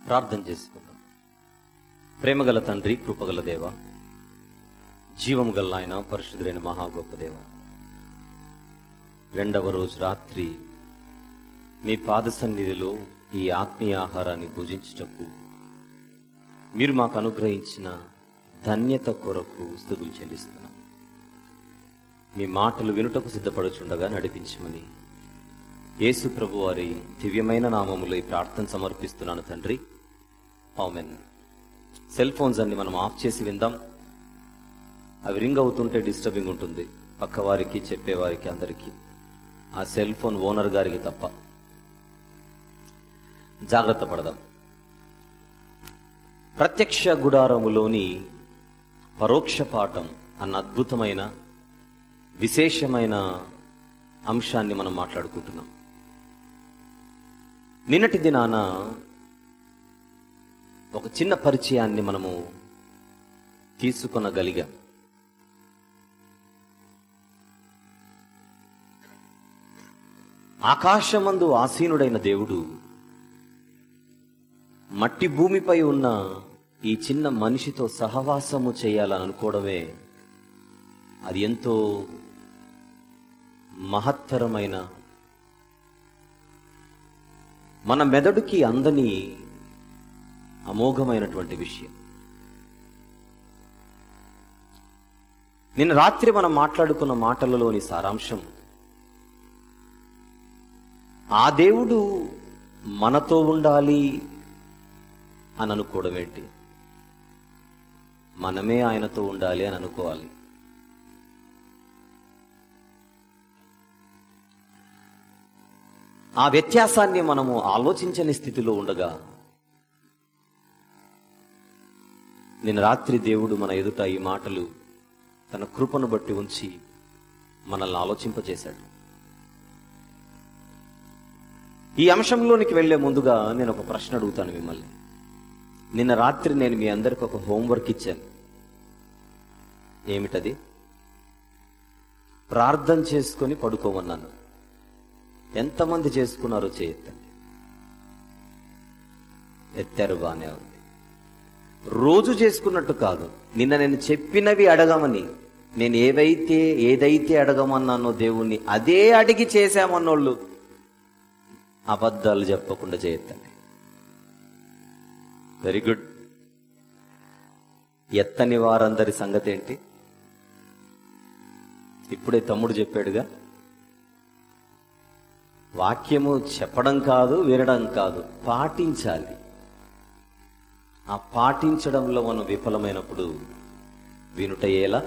ప్రార్థన చేసుకుందాం. ప్రేమగల తండ్రి, కృపగల దేవ, జీవము గల ఆయన, పరిశుద్ధులైన మహా గొప్ప దేవ, రెండవ రోజు రాత్రి మీ పాద సన్నిధిలో ఈ ఆత్మీయ ఆహారాన్ని భుజించుటకు మీరు మాకు అనుగ్రహించిన ధన్యత కొరకు స్తుతులు చెల్లిస్తున్నాం. మీ మాటలు వినుటకు సిద్ధపడుచుండగా నడిపించమని యేసు ప్రభు వారి దివ్యమైన నామములో ఈ ప్రార్థన సమర్పిస్తున్నాను తండ్రి, ఆమేన్. సెల్ ఫోన్స్ అన్ని మనం ఆఫ్ చేసి విందాం. అవి రింగ్ అవుతుంటే డిస్టర్బింగ్ ఉంటుంది, పక్క వారికి, చెప్పేవారికి, అందరికీ. ఆ సెల్ ఫోన్ ఓనర్ గారికి తప్ప. జాగ్రత్త పడదాం. ప్రత్యక్ష గుడారములోని పరోక్ష పాఠం అన్న అద్భుతమైన విశేషమైన అంశాన్ని మనం మాట్లాడుకుంటున్నాం. నిన్నటి దినాన ఒక చిన్న పరిచయాన్ని మనము తీసుకొనగలిగాం. ఆకాశమందు ఆసీనుడైన దేవుడు మట్టి భూమిపై ఉన్న ఈ చిన్న మనిషితో సహవాసము చేయాలని అనుకోవడమే అది ఎంతో మహత్తరమైన, మన మెదడుకి అందని అమోఘమైనటువంటి విషయం. నిన్న రాత్రి మనం మాట్లాడుకున్న మాటలలోని సారాంశం, ఆ దేవుడు మనతో ఉండాలి అని అనుకోవడం ఏంటి, మనమే ఆయనతో ఉండాలి అని అనుకోవాలి. ఆ వ్యత్యాసాన్ని మనము ఆలోచించని స్థితిలో ఉండగా నిన్న రాత్రి దేవుడు మన ఎదుట ఈ మాటలు తన కృపను బట్టి ఉంచి మనల్ని ఆలోచింపజేశాడు. ఈ అంశంలోనికి వెళ్లే ముందుగా నేను ఒక ప్రశ్న అడుగుతాను మిమ్మల్ని. నిన్న రాత్రి నేను మీ అందరికి ఒక హోంవర్క్ ఇచ్చాను. ఏమిటది? ప్రార్థన చేసుకొని పడుకోమన్నాను. ఎంతమంది చేసుకున్నారో చేయొద్దండి. ఎత్తారు, బానే ఉంది. రోజు చేసుకున్నట్టు కాదు, నిన్న నేను చెప్పినవి అడగమని, నేను ఏదైతే అడగమన్నానో దేవుణ్ణి అదే అడిగి చేశామన్నోళ్ళు అబద్ధాలు చెప్పకుండా చేయొద్దండి. Very good. ఎత్తని వారందరి సంగతి ఏంటి? ఇప్పుడే తమ్ముడు చెప్పాడుగా, వాక్యము చెప్పడం కాదు, వినడం కాదు, పాటించాలి. ఆ పాటించడంలో మనం విఫలమైనప్పుడు వినుట ఎలా?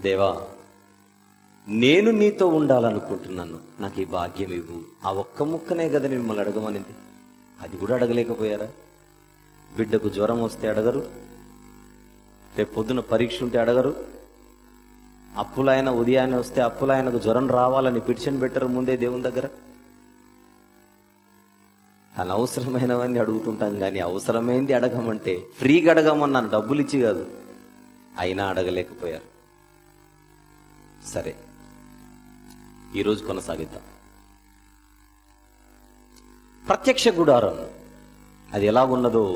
దేవా, నేను నీతో ఉండాలనుకుంటున్నాను, నాకు ఈ భాగ్యం ఇవ్వు. ఆ ఒక్క ముక్కనే కదా నేను మిమ్మల్ని అడగమనింది. అది కూడా అడగలేకపోయారా? బిడ్డకు జ్వరం వస్తే అడగరు, రేపు పొద్దున పరీక్ష ఉంటే అడగరు, అప్పులైన ఉదయాన్నే వస్తే అప్పులైనకు జ్వరం రావాలని పిటిషన్ పెట్టరు ముందే దేవుని దగ్గర. అనవసరమైనవన్నీ అడుగుతుంటాం, కానీ అవసరమైంది అడగమంటే ఫ్రీగా అడగమన్నాను, డబ్బులు ఇచ్చి కాదు. అయినా అడగలేకపోయారు. సరే, ఈరోజు కొనసాగిద్దాం. ప్రత్యక్ష గుడారం అది ఎలా ఉన్నదో,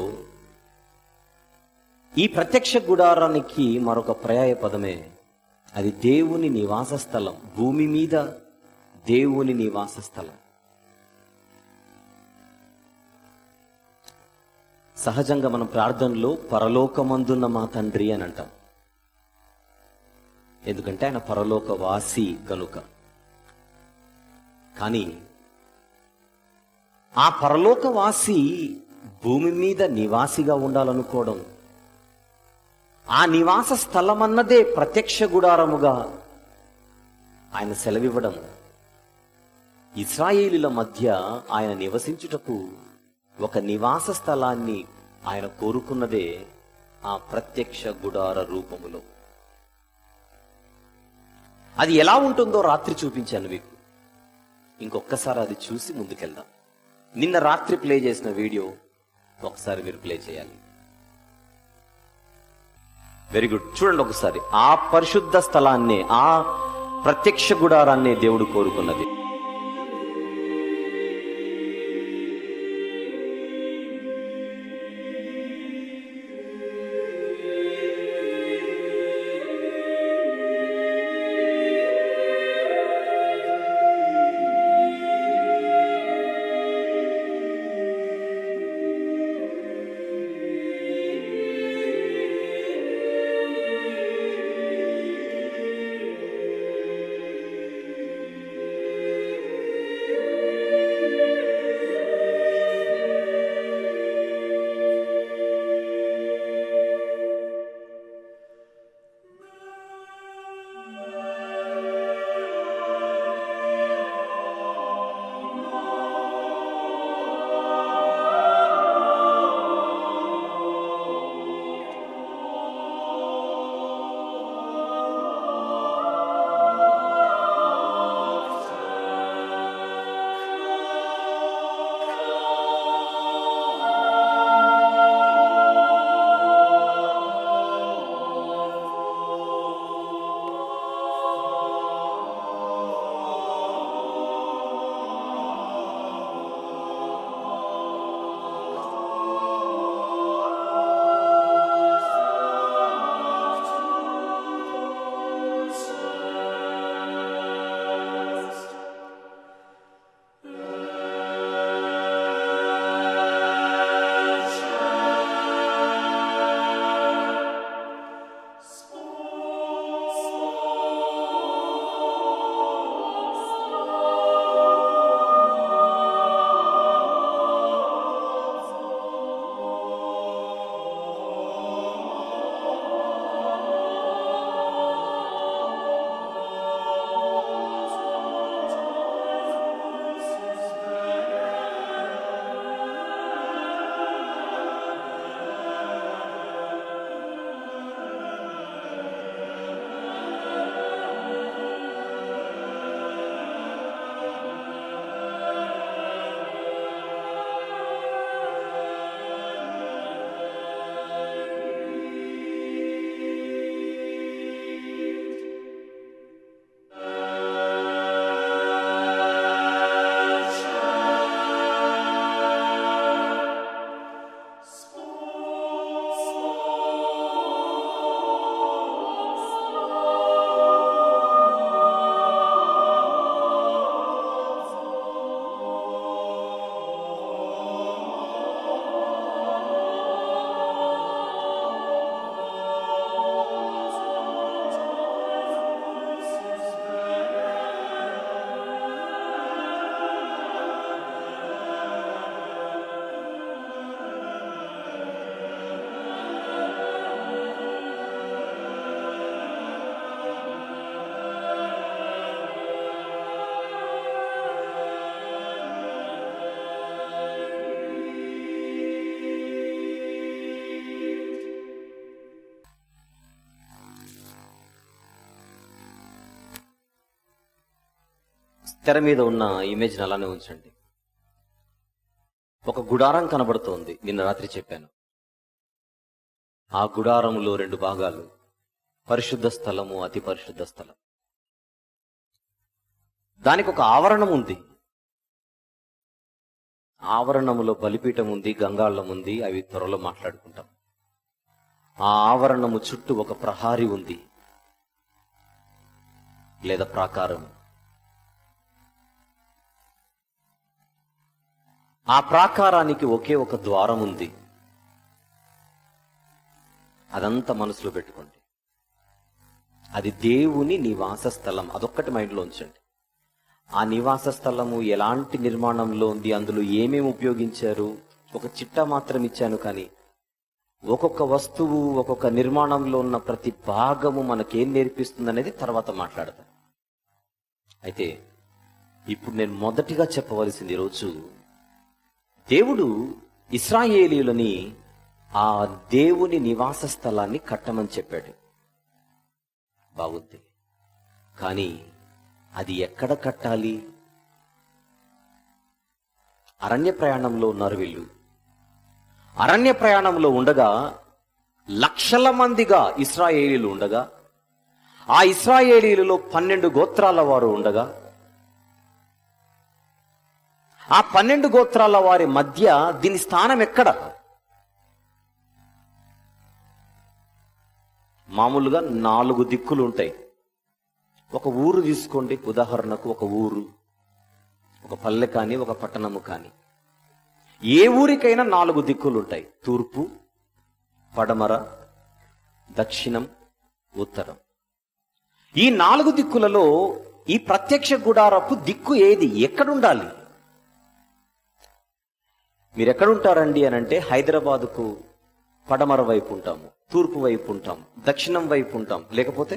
ఈ ప్రత్యక్ష గుడారానికి మరొక పర్యాయ పదమే అది దేవుని నివాస స్థలం. భూమి మీద దేవుని నివాస స్థలం. సహజంగా మనం ప్రార్థనలో పరలోకమందున్న మా తండ్రి అని అంటాం, ఎందుకంటే ఆయన పరలోక వాసి కనుక. కానీ ఆ పరలోక వాసి భూమి మీద నివాసిగా ఉండాలనుకోవడం, ఆ నివాస స్థలం అన్నదే ప్రత్యక్ష గుడారముగా ఆయన సెలవివ్వడం, ఇశ్రాయేలీల మధ్య ఆయన నివసించుటకు ఒక నివాస స్థలాన్ని ఆయన కోరుకున్నదే ఆ ప్రత్యక్ష గుడార రూపములో. అది ఎలా ఉంటుందో రాత్రి చూపించాను మీకు. ఇంకొకసారి అది చూసి ముందుకెళ్దాం. నిన్న రాత్రి ప్లే చేసిన వీడియో ఒకసారి మీరు ప్లే చేయాలి. Very good. చూడండి ఒకసారి. ఆ పరిశుద్ధ స్థలాన్నే, ఆ ప్రత్యక్ష గుడారాన్నే దేవుడు కోరుకున్నది. తెర మీద ఉన్న ఇమేజ్ని అలానే ఉంచండి. ఒక గుడారం కనబడుతోంది. నిన్న రాత్రి చెప్పాను. ఆ గుడారములో 2 భాగాలు, పరిశుద్ధ స్థలము, అతి పరిశుద్ధ స్థలం. దానికి ఒక ఆవరణం ఉంది. ఆవరణములో బలిపీఠం ఉంది, గంగాళం ఉంది. అవి త్వరలో మాట్లాడుకుంటాం. ఆ ఆవరణము చుట్టూ ఒక ప్రహారీ ఉంది లేదా ప్రాకారం. ఆ ప్రాకారానికి ఒకే ఒక ద్వారం ఉంది. అదంతా మనసులో పెట్టుకోండి. అది దేవుని నివాస స్థలం. అదొక్కటి మైండ్లో ఉంచండి. ఆ నివాస స్థలము ఎలాంటి నిర్మాణంలో ఉంది, అందులో ఏమేమి ఉపయోగించారు, ఒక చిట్టా మాత్రం ఇచ్చాను. కానీ ఒక్కొక్క వస్తువు, ఒక్కొక్క నిర్మాణంలో ఉన్న ప్రతి భాగము మనకేం నేర్పిస్తుంది అనేది తర్వాత మాట్లాడతాను. అయితే ఇప్పుడు నేను మొదటిగా చెప్పవలసింది, ఈరోజు దేవుడు ఇశ్రాయేలీయులని ఆ దేవుని నివాస స్థలాన్ని కట్టమని చెప్పాడు. బాగుంది. కానీ అది ఎక్కడ కట్టాలి? అరణ్య ప్రయాణంలో ఉన్నారు వీళ్ళు. అరణ్య ప్రయాణంలో ఉండగా లక్షల మందిగా ఇశ్రాయేలీయులు ఉండగా, ఆ ఇశ్రాయేలీయులలో 12 గోత్రాల వారు ఉండగా, ఆ 12 గోత్రాల వారి మధ్య దీని స్థానం ఎక్కడ? మామూలుగా 4 దిక్కులు ఉంటాయి. ఒక ఊరు తీసుకోండి, ఉదాహరణకు ఒక ఊరు, ఒక పల్లె కానీ ఒక పట్టణము కానీ. ఏ ఊరికైనా 4 దిక్కులు ఉంటాయి. తూర్పు, పడమర, దక్షిణం, ఉత్తరం. ఈ 4 దిక్కులలో ఈ ప్రత్యక్ష గుడారపు దిక్కు ఏది? ఎక్కడుండాలి? మీరు ఎక్కడుంటారండి అని అంటే, హైదరాబాదుకు పడమర వైపు ఉంటాము, తూర్పు వైపు ఉంటాం, దక్షిణం వైపు ఉంటాం, లేకపోతే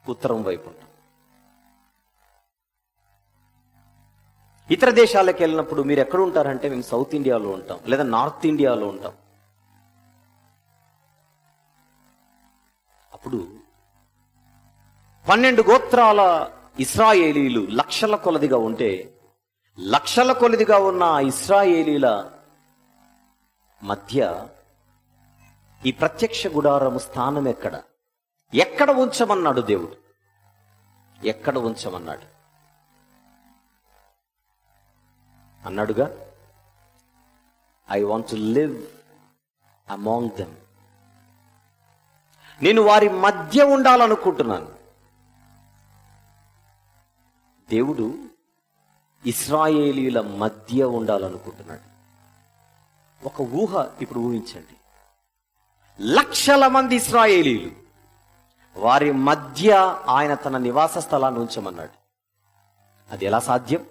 ఉత్తరం వైపు ఉంటాం. ఇతర దేశాలకు వెళ్ళినప్పుడు మీరు ఎక్కడ ఉంటారంటే, మేము సౌత్ ఇండియాలో ఉంటాం లేదా నార్త్ ఇండియాలో ఉంటాం. అప్పుడు 12 గోత్రాల ఇశ్రాయేలీలు లక్షల కొలదిగా ఉంటే, లక్షల కొలదిగా ఉన్న ఇశ్రాయేలీల మధ్య ఈ ప్రత్యక్ష గుడారము స్థానం ఎక్కడ? ఎక్కడ ఉంచమన్నాడు దేవుడు? ఎక్కడ ఉంచమన్నాడు? అన్నాడుగా, I want to live among them. నేను వారి మధ్య ఉండాలనుకుంటున్నాను. దేవుడు ఇశ్రాయేలీల మధ్య ఉండాలనుకుంటున్నాడు. ఒక ఊహ ఇప్పుడు ఊహించండి. లక్షల మంది ఇశ్రాయేలీలు, వారి మధ్య ఆయన తన నివాస స్థలాన్ని ఉంచమన్నాడు. అది ఎలా సాధ్యం?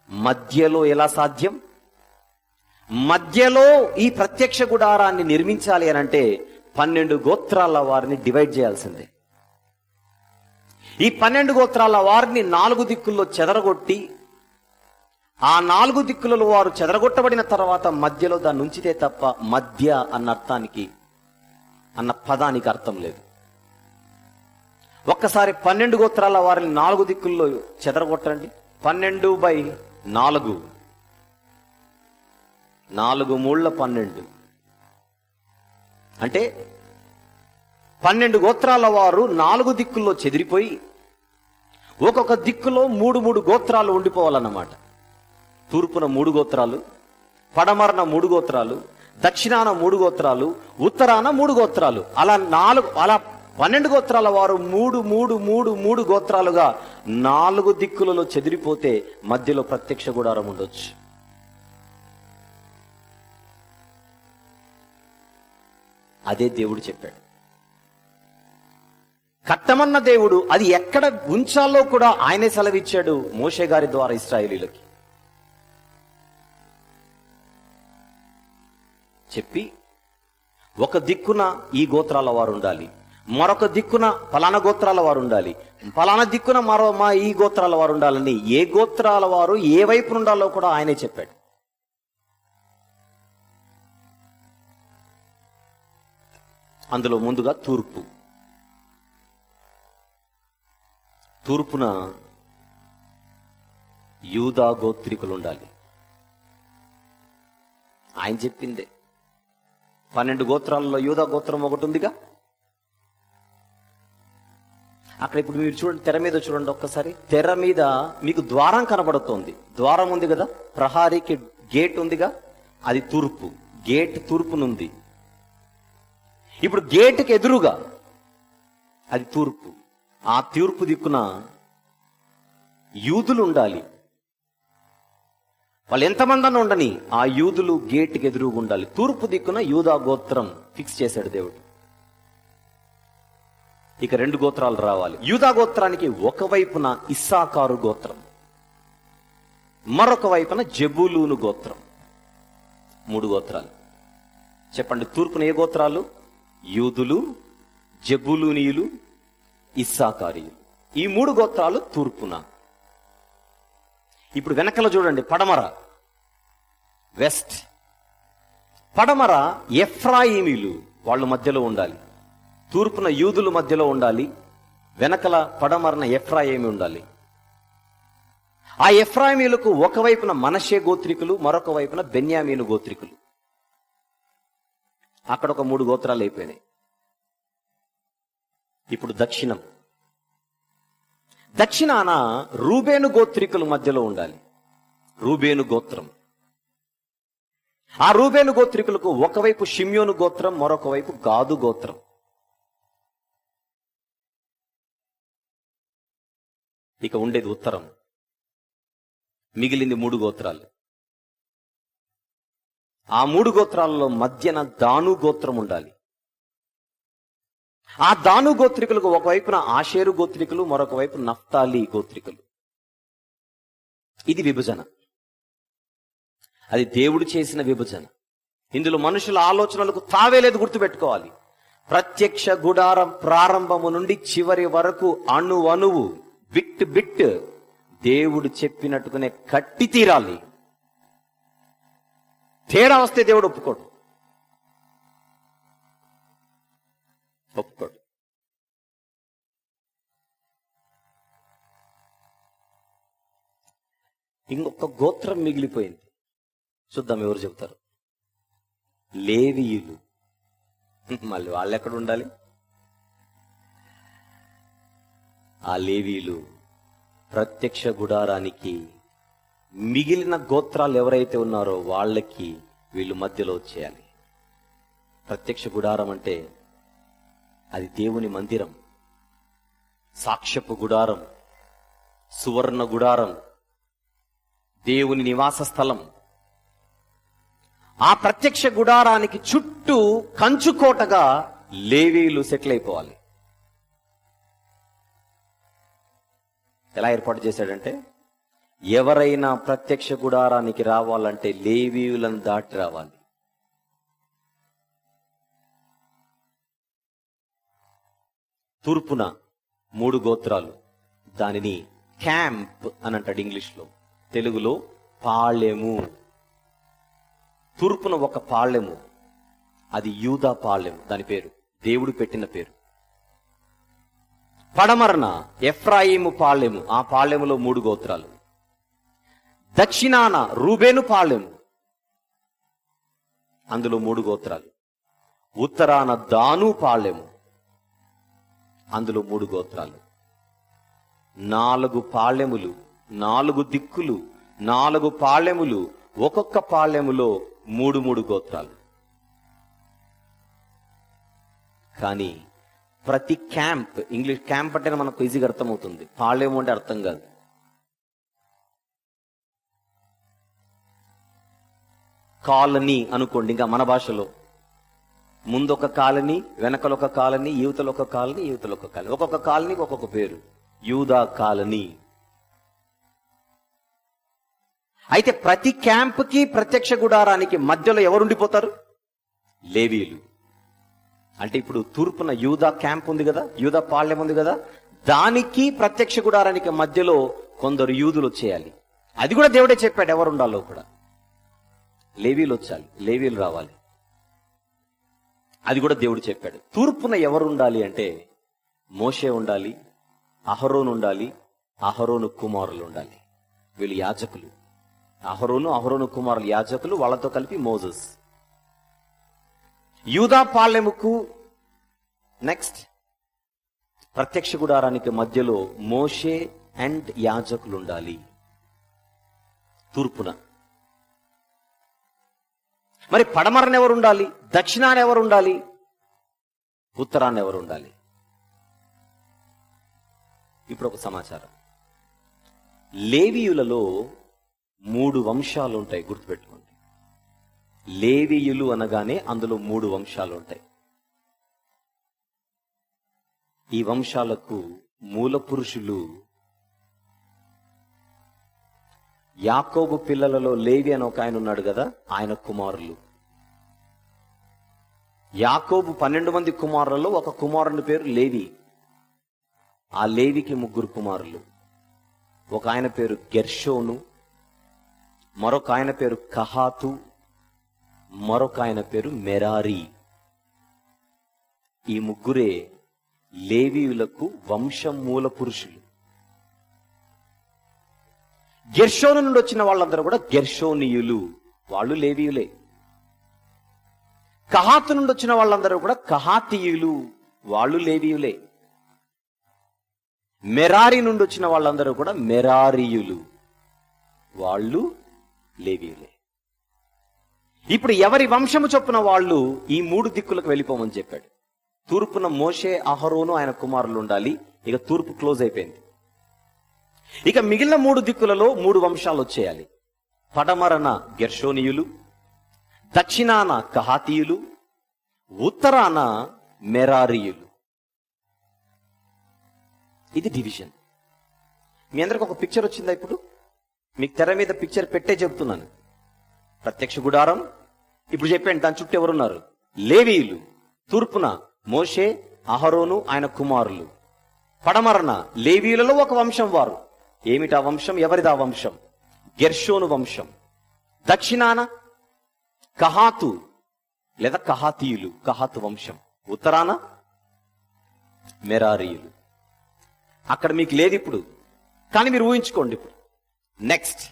మధ్యలో ఎలా సాధ్యం? మధ్యలో ఈ ప్రత్యక్ష గుడారాన్ని నిర్మించాలి అని అంటే 12 గోత్రాల వారిని డివైడ్ చేయాల్సిందే. ఈ 12 గోత్రాల వారిని 4 దిక్కుల్లో చెదరగొట్టి, ఆ 4 దిక్కులలో వారు చెదరగొట్టబడిన తర్వాత మధ్యలో దాన్ని ఉంచితే తప్ప మధ్య అన్న పదానికి అర్థం లేదు. ఒక్కసారి 12 గోత్రాల వారిని 4 దిక్కుల్లో చెదరగొట్టండి. 12/4, 4 మూళ్ళ 12 అంటే 12 గోత్రాల వారు 4 దిక్కుల్లో చెదిరిపోయి ఒక్కొక్క దిక్కులో 3 గోత్రాలు ఉండిపోవాలన్నమాట. తూర్పున 3 గోత్రాలు, పడమరన 3 గోత్రాలు, దక్షిణాన 3 గోత్రాలు, ఉత్తరాన 3 గోత్రాలు. అలా 12 గోత్రాల వారు 3 గోత్రాలుగా 4 దిక్కులలో చెదిరిపోతే మధ్యలో ప్రత్యక్ష గుడారం ఉండొచ్చు. అదే దేవుడు చెప్పాడు. కట్టమన్న దేవుడు అది ఎక్కడ ఉంచాలో కూడా ఆయనే సెలవిచ్చాడు మోషే గారి ద్వారా ఇశ్రాయేలీయులకి. చెప్పి, ఒక దిక్కున ఈ గోత్రాల వారు ఉండాలి, మరొక దిక్కున ఫలానా గోత్రాల వారు ఉండాలి, ఫలానా దిక్కున ఈ గోత్రాల వారు ఉండాలని, ఏ గోత్రాల వారు ఏ వైపు ఉండాలో కూడా ఆయనే చెప్పాడు. అందులో ముందుగా తూర్పున యూదా గోత్రికులు ఉండాలి. ఆయన చెప్పిందే. 12 గోత్రాలలో యూదా గోత్రం ఒకటి ఉందిగా. అక్కడ ఇప్పుడు మీరు చూడండి, తెర మీద చూడండి ఒక్కసారి. తెర మీద మీకు ద్వారం కనబడుతోంది. ద్వారం ఉంది కదా, ప్రహారీకి గేట్ ఉందిగా, అది తూర్పు. గేట్ తూర్పునుంది. ఇప్పుడు గేటుకి ఎదురుగా అది తూర్పు. ఆ తూర్పు దిక్కున యూదులు ఉండాలి. వాళ్ళు ఎంతమంది అన్న ఉండని, ఆ యూదులు గేటుకి ఎదురుగా ఉండాలి. తూర్పు దిక్కున యూదా గోత్రం ఫిక్స్ చేశాడు దేవుడు. ఇక 2 గోత్రాలు రావాలి. యూదా గోత్రానికి ఒకవైపున ఇస్సాకారు గోత్రం, మరొక వైపున జెబూలూను గోత్రం. 3 గోత్రాలు. చెప్పండి, తూర్పున ఏ గోత్రాలు? యూదులు, జెబూలూనీయులు, ఇస్సాకారీయులు. ఈ 3 గోత్రాలు తూర్పున. ఇప్పుడు వెనకల చూడండి, పడమర, వెస్ట్. పడమర ఎఫ్రాయిమీలు, వాళ్ళు మధ్యలో ఉండాలి. తూర్పున యూదులు మధ్యలో ఉండాలి, వెనకల పడమరన ఎఫ్రాయిమీ ఉండాలి. ఆ ఎఫ్రాయిమీలకు ఒకవైపున మనషే గోత్రికులు, మరొక వైపున బెన్యామీను గోత్రికులు. అక్కడ ఒక 3 గోత్రాలు అయిపోయినాయి. ఇప్పుడు దక్షిణం. దక్షిణాన రూబేను గోత్రికుల మధ్యలో ఉండాలి, రూబేను గోత్రం. ఆ రూబేను గోత్రికులకు ఒకవైపు షిమ్యోను గోత్రం, మరొక వైపు గాదు గోత్రం. ఇక ఉండేది ఉత్తరం. మిగిలింది 3 గోత్రాలు. ఆ 3 గోత్రాలలో మధ్యన దాను గోత్రం ఉండాలి. ఆ దాను గోత్రికులకు ఒకవైపున ఆషేరు గోత్రికులు, మరొక వైపు నఫ్తాలి గోత్రికులు. ఇది విభజన. అది దేవుడు చేసిన విభజన. ఇందులో మనుషుల ఆలోచనలకు తావేలేదు, గుర్తుపెట్టుకోవాలి. ప్రత్యక్ష గుడారం ప్రారంభము నుండి చివరి వరకు అణువణువు, బిట్ బిట్ దేవుడు చెప్పినట్టుగానే కట్టి తీరాలి. తేడా వస్తే దేవుడు ఒప్పుకోడు. ఇంకొక గోత్రం మిగిలిపోయింది. చూద్దాం ఎవరు చెప్తారు. లేవీయులు. మళ్ళీ వాళ్ళు ఎక్కడ ఉండాలి? ఆ లేవీయులు ప్రత్యక్ష గుడారానికి మిగిలిన గోత్రాలు ఎవరైతే ఉన్నారో వాళ్ళకి వీళ్ళు మధ్యలో వచ్చేయాలి. ప్రత్యక్ష గుడారం అంటే అది దేవుని మందిరం, సాక్ష్యపు గుడారం, సువర్ణ గుడారం, దేవుని నివాస స్థలం. ఆ ప్రత్యక్ష గుడారానికి చుట్టూ కంచుకోటగా లేవీయులు సెటిల్ అయిపోవాలి. ఎలా ఏర్పాటు చేశాడంటే, ఎవరైనా ప్రత్యక్ష గుడారానికి రావాలంటే లేవీయులను దాటి రావాలి. తూర్పున 3 గోత్రాలు, దానిని క్యాంప్ అని అంటాడు ఇంగ్లీష్లో, తెలుగులో పాళెము. తూర్పున ఒక పాళెము, అది యూదా పాళెము, దాని పేరు దేవుడు పెట్టిన పేరు. పడమరన ఎఫ్రాయిము పాళెము, ఆ పాళెములో 3 గోత్రాలు. దక్షిణాన రూబేను పాళెము, అందులో 3 గోత్రాలు. ఉత్తరాన దాను పాళెము, అందులో 3 గోత్రాలు. 4 పాళెములు, 4 దిక్కులు, 4 పాళెములు, ఒక్కొక్క పాళెములో 3 గోత్రాలు. కానీ ప్రతి క్యాంప్, ఇంగ్లీష్ క్యాంప్ అంటే మనకు ఈజీగా అర్థమవుతుంది, పాళెము అంటే అర్థం కాదు. కాలనీ అనుకోండి, ఇంకా మన భాషలో ముందొక కాలనీ, వెనకల ఒక కాలనీ, యువతల ఒక కాలనీ, యువతల ఒక కాలనీ, ఒక్కొక్క కాలనీకి ఒక్కొక్క పేరు. యూదా కాలనీ. అయితే ప్రతి క్యాంప్కి ప్రత్యక్ష గుడారానికి మధ్యలో ఎవరుండిపోతారు? లేవీయులు. అంటే ఇప్పుడు తూర్పున యూదా క్యాంప్ ఉంది కదా, యూదా పాళ్యం ఉంది కదా, దానికి ప్రత్యక్ష గుడారానికి మధ్యలో కొందరు యూదులు వచ్చేయాలి. అది కూడా దేవుడే చెప్పాడు ఎవరు ఉండాలో కూడా. లేవీలు వచ్చాలి, లేవీలు రావాలి, అది కూడా దేవుడు చెప్పాడు. తూర్పున ఎవరు ఉండాలి అంటే మోషే ఉండాలి, అహరోను ఉండాలి, అహరోను కుమారులు ఉండాలి. వీళ్ళు యాజకులు. అహరోను కుమారులు యాజకులు, వాళ్ళతో కలిపి మోజెస్. యూదా పాలెముకు నెక్స్ట్ ప్రత్యక్ష గుడారానికి మధ్యలో మోషే అండ్ యాజకులు ఉండాలి తూర్పున. మరి పడమరన ఎవరు ఉండాలి? దక్షిణాన ఎవరు ఉండాలి? ఉత్తరాన ఎవరు ఉండాలి? ఇప్పుడు ఒక సమాచారం. లేవీయులలో 3 వంశాలు ఉంటాయి, గుర్తుపెట్టుకోండి. లేవీయులు అనగానే అందులో 3 వంశాలు ఉంటాయి. ఈ వంశాలకు మూల పురుషులు యాకోబు పిల్లలలో లేవి అని ఒక ఆయన ఉన్నాడు కదా, ఆయన కుమారులు. యాకోబు 12 మంది కుమారులలో ఒక కుమారుని పేరు లేవి. ఆ లేవికి 3 కుమారులు. ఒక ఆయన పేరు గెర్షోను, మరొక ఆయన పేరు కహాతు, మరొక ఆయన పేరు మెరారి. ఈ 3 లేవీయులకు వంశం మూల పురుషులు. గెర్షోను నుండి వచ్చిన వాళ్ళందరూ కూడా గెర్షోనీయులు, వాళ్ళు లేవీయులే. కహాతు నుండి వచ్చిన వాళ్ళందరూ కూడా కహాతీయులు, వాళ్ళు లేవీయులే. మెరారి నుండి వచ్చిన వాళ్ళందరూ కూడా మెరారీయులు, వాళ్ళు లేవీయులే. ఇప్పుడు ఎవరి వంశము చొప్పున వాళ్ళు ఈ 3 దిక్కులకు వెళ్ళిపోమని చెప్పాడు. తూర్పున మోషే, అహరోను, ఆయన కుమారులు ఉండాలి. ఇక తూర్పు క్లోజ్ అయిపోయింది. ఇక మిగిలిన 3 దిక్కులలో 3 వంశాలు వచ్చేయాలి. పడమరన గెర్షోనీయులు, దక్షిణాన కహాతీయులు, ఉత్తరాన మెరారీయులు. ఇది డివిజన్. మీ అందరికి ఒక పిక్చర్ వచ్చిందా? ఇప్పుడు మీకు తెర మీద పిక్చర్ పెట్టే చెబుతున్నాను. ప్రత్యక్ష గుడారం ఇప్పుడు చెప్పండి, దాని చుట్టూ ఎవరున్నారు? లేవీయులు. తూర్పున మోషే, అహరోను, ఆయన కుమారులు. పడమరన లేవీయులలో ఒక వంశం వారు. ఏమిటా వంశం? ఎవరిదా వంశం? గెర్షోను వంశం. దక్షిణాన కహాతు లేదా కహాతీయులు, కహాతు వంశం. ఉత్తరాన మెరారీయులు. అక్కడ మీకు లేదు ఇప్పుడు, కానీ మీరు ఊహించుకోండి. ఇప్పుడు నెక్స్ట్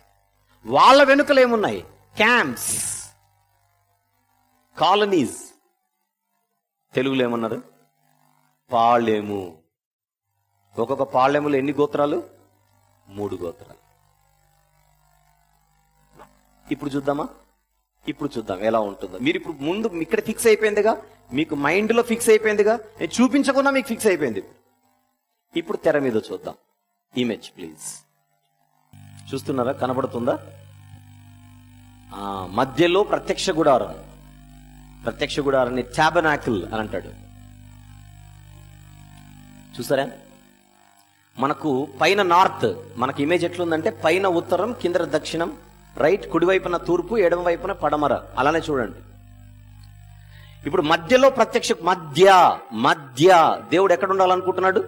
వాళ్ళ వెనుకలు ఏమున్నాయి? Camps, colonies. తెలుగులో ఏమన్నారు? పాళెము. ఒక్కొక్క పాళెములో ఎన్ని గోత్రాలు? 3 గోత్రాలు. ఇప్పుడు చూద్దామా? ఇప్పుడు చూద్దాం ఎలా ఉంటుందో. మీరు ఇప్పుడు ముందు ఇక్కడ ఫిక్స్ అయిపోయిందిగా, మీకు మైండ్ లో ఫిక్స్ అయిపోయిందిగా, నేను చూపించకుండా మీకు ఫిక్స్ అయిపోయింది. ఇప్పుడు తెర మీద చూద్దాం. Image please. చూస్తున్నారా? కనబడుతుందా? మధ్యలో ప్రత్యక్ష గుడారం. ప్రత్యక్ష గుడారాన్ని టాబర్నాకిల్ అని అంటాడు. చూసారా? మనకు పైన నార్త్, మనకి ఇమేజ్ ఎట్లుందంటే పైన ఉత్తరం, కింద దక్షిణం, రైట్, కుడివైపున తూర్పు, ఎడమ వైపున పడమర. అలానే చూడండి. ఇప్పుడు మధ్యలో ప్రత్యక్ష మధ్య దేవుడు ఎక్కడ ఉండాలనుకుంటున్నాడు?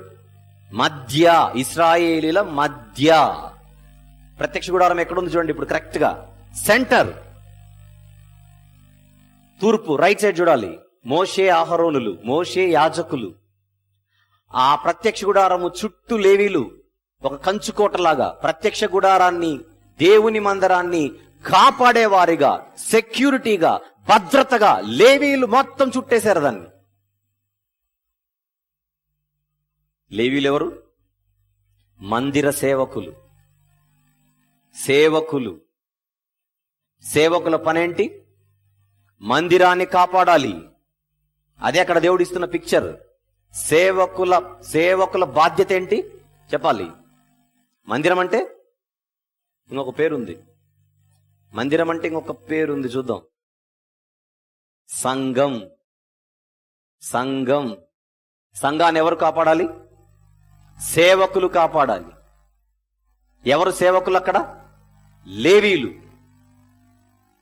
మధ్య, ఇశ్రాయేలీల మధ్య. ప్రత్యక్ష గుడారం ఎక్కడుంది చూడండి ఇప్పుడు కరెక్ట్ గా. సెంటర్, తూర్పు, రైట్ సైడ్ చూడాలి. మోషే, అహరోనులు, మోషే యాజకులు. ఆ ప్రత్యక్ష గుడారము చుట్టూ లేవీలు, ఒక కంచుకోటలాగా ప్రత్యక్ష గుడారాన్ని, దేవుని మందిరాన్ని కాపాడేవారిగా, సెక్యూరిటీగా, భద్రతగా లేవీలు మొత్తం చుట్టేశారు దాన్ని. లేవీలు ఎవరు? మందిర సేవకులు. సేవకుల పనేంటి? మందిరాన్ని కాపాడాలి. అదే అక్కడ దేవుడు ఇస్తున్న పిక్చర్. సేవకుల బాధ్యత ఏంటి చెప్పాలి. మందిరం అంటే ఇంకొక పేరుంది. మందిరం అంటే ఇంకొక పేరుంది, చూద్దాం. సంఘాన్ని ఎవరు కాపాడాలి? సేవకులు కాపాడాలి. ఎవరు సేవకులు అక్కడ? లేవీలు.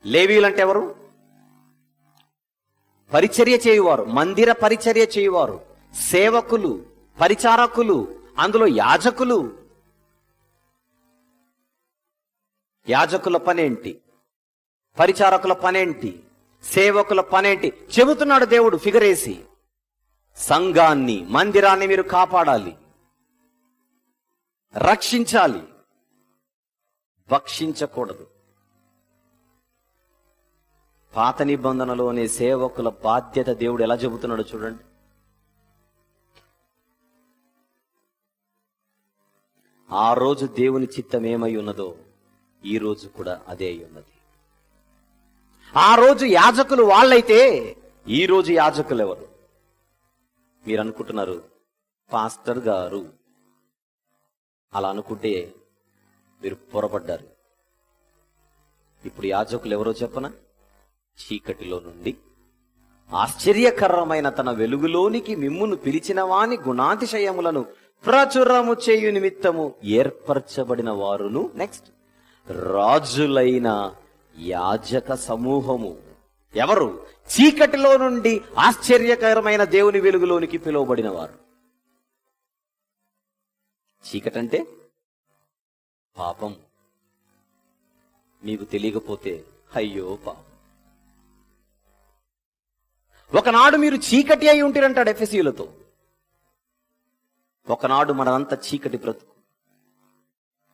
లేవీలు అంటే ఎవరు? పరిచర్య చేయువారు, మందిర పరిచర్య చేయువారు, సేవకులు, పరిచారకులు, అందులో యాజకులు. యాజకుల పనేంటి? పరిచారకుల పనేంటి? సేవకుల పనేంటి? చెబుతున్నాడు దేవుడు ఫిగర్ వేసి. సంఘాన్ని, మందిరాన్ని మీరు కాపాడాలి, రక్షించాలి, భక్షించకూడదు. పాత నిబంధనలోని సేవకుల బాధ్యత దేవుడు ఎలా చెబుతున్నాడు చూడండి. ఆ రోజు దేవుని చిత్తం ఏమై ఉన్నదో ఈ రోజు కూడా అదే అయి ఉన్నది. ఆ రోజు యాజకులు వాళ్ళైతే ఈ రోజు యాజకులు ఎవరు? మీరు అనుకుంటున్నారు పాస్టర్ గారు. అలా అనుకుంటే మీరు పొరపడ్డారు. ఇప్పుడు యాజకులు ఎవరో చెప్పనా? చీకటిలో నుండి ఆశ్చర్యకరమైన తన వెలుగులోనికి మిమ్మును పిలిచిన వాని గుణాతిశయములను ప్రచురము చేయు నిమిత్తము ఏర్పరచబడిన వారును, నెక్స్ట్, రాజులైన యాజక సమూహము. ఎవరు? చీకటిలో నుండి ఆశ్చర్యకరమైన దేవుని వెలుగులోనికి పిలువబడిన వారు. చీకటంటే పాపం. మీకు తెలియకపోతే అయ్యో పాపం. ఒకనాడు మీరు చీకటి అయి ఉంటారంటాడు ఎఫెసీయులతో. ఒకనాడు మనంతా చీకటి బ్రతుకు.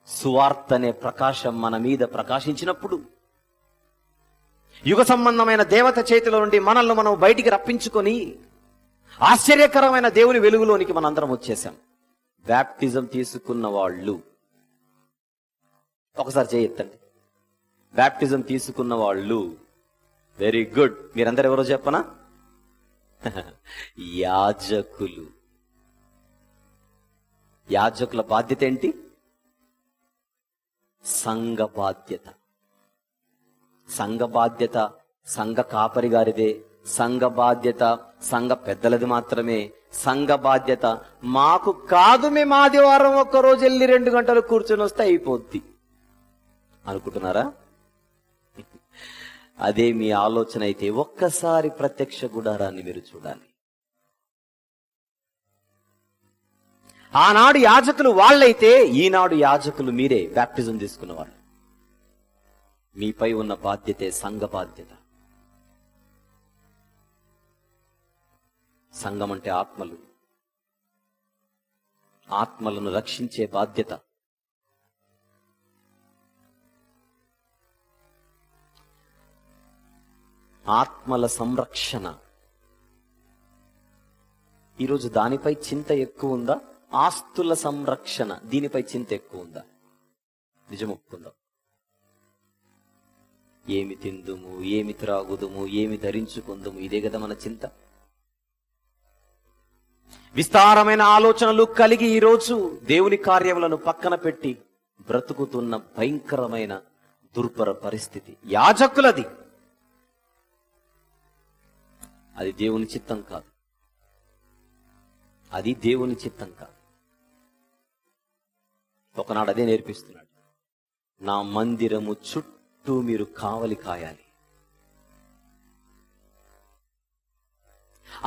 సువార్త అనే ప్రకాశం మన మీద ప్రకాశించినప్పుడు యుగ సంబంధమైన దేవత చేతిలో నుండి మనల్ని మనం బయటికి రప్పించుకొని ఆశ్చర్యకరమైన దేవుని వెలుగులోనికి మనందరం వచ్చేసాం. బ్యాప్టిజం తీసుకున్న వాళ్ళు ఒకసారి చేయెత్తండి. బ్యాప్టిజం తీసుకున్న వాళ్ళు వెరీ గుడ్. మీరందరూ ఎవరో చెప్పనా? యాజకులు. యాజకుల బాధ్యత ఏంటి? సంఘ బాధ్యత. సంఘ బాధ్యత సంఘ కాపరి గారిదే. సంఘ బాధ్యత సంఘ పెద్దలది మాత్రమే. సంఘ బాధ్యత మాకు కాదు. మేము ఆదివారం ఒక్కరోజు వెళ్ళి 2 గంటలు కూర్చొని వస్తే అయిపోద్ది అనుకుంటున్నారా? అదే మీ ఆలోచన అయితే ఒక్కసారి ప్రత్యక్ష గుడారాన్ని మీరు చూడాలి. ఆనాడు యాజకులు వాళ్ళైతే ఈనాడు యాజకులు మీరే, బ్యాప్టిజం తీసుకున్నవారు. మీపై ఉన్న బాధ్యతే సంఘ బాధ్యత. సంఘం అంటే ఆత్మలు. ఆత్మలను రక్షించే బాధ్యత. ఆత్మల సంరక్షణ. ఈరోజు దానిపై చింత ఎక్కువ ఉందా? ఆస్తుల సంరక్షణ, దీనిపై చింత ఎక్కువ ఉందా? నిజం ఒప్పుకుందాం. ఏమి తిందుము, ఏమి త్రాగుదుము, ఏమి ధరించుకుందుము, ఇదే కదా మన చింత. విస్తారమైన ఆలోచనలు కలిగి ఈరోజు దేవుని కార్యములను పక్కన పెట్టి బ్రతుకుతున్న భయంకరమైన దుర్భర పరిస్థితి యాజకులది. అది దేవుని చిత్తం కాదు. అది దేవుని చిత్తం కాదు. ఒకనాడు అదే నేర్పిస్తున్నాడు. నా మందిరము చుట్టూ మీరు కావలి కాయాలి.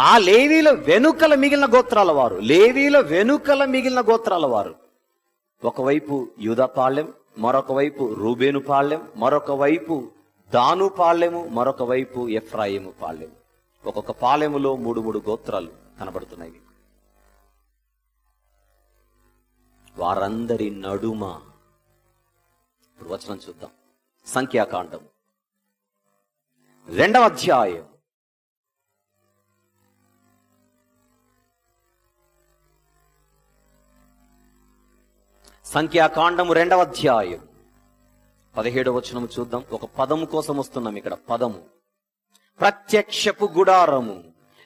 ఆ లేవీల వెనుకల మిగిలిన గోత్రాల వారు, లేవీల వెనుకల మిగిలిన గోత్రాల వారు, ఒకవైపు యూదా పాళ్యం, మరొక వైపు రూబేను పాళ్యం, మరొక వైపు దాను పాళ్యము, మరొక వైపు ఎఫ్రాయిము పాళ్యము. ఒక్కొక్క పాలెములో 3 గోత్రాలు కనబడుతున్నాయి మీకు. వారందరి నడుమ ఇప్పుడు వచనం చూద్దాం. సంఖ్యాకాండం 2వ అధ్యాయం 2వ అధ్యాయం 17వ వచనం చూద్దాం. ఒక పదము కోసం వస్తున్నాం ఇక్కడ. పదము ప్రత్యక్షపు గుడారము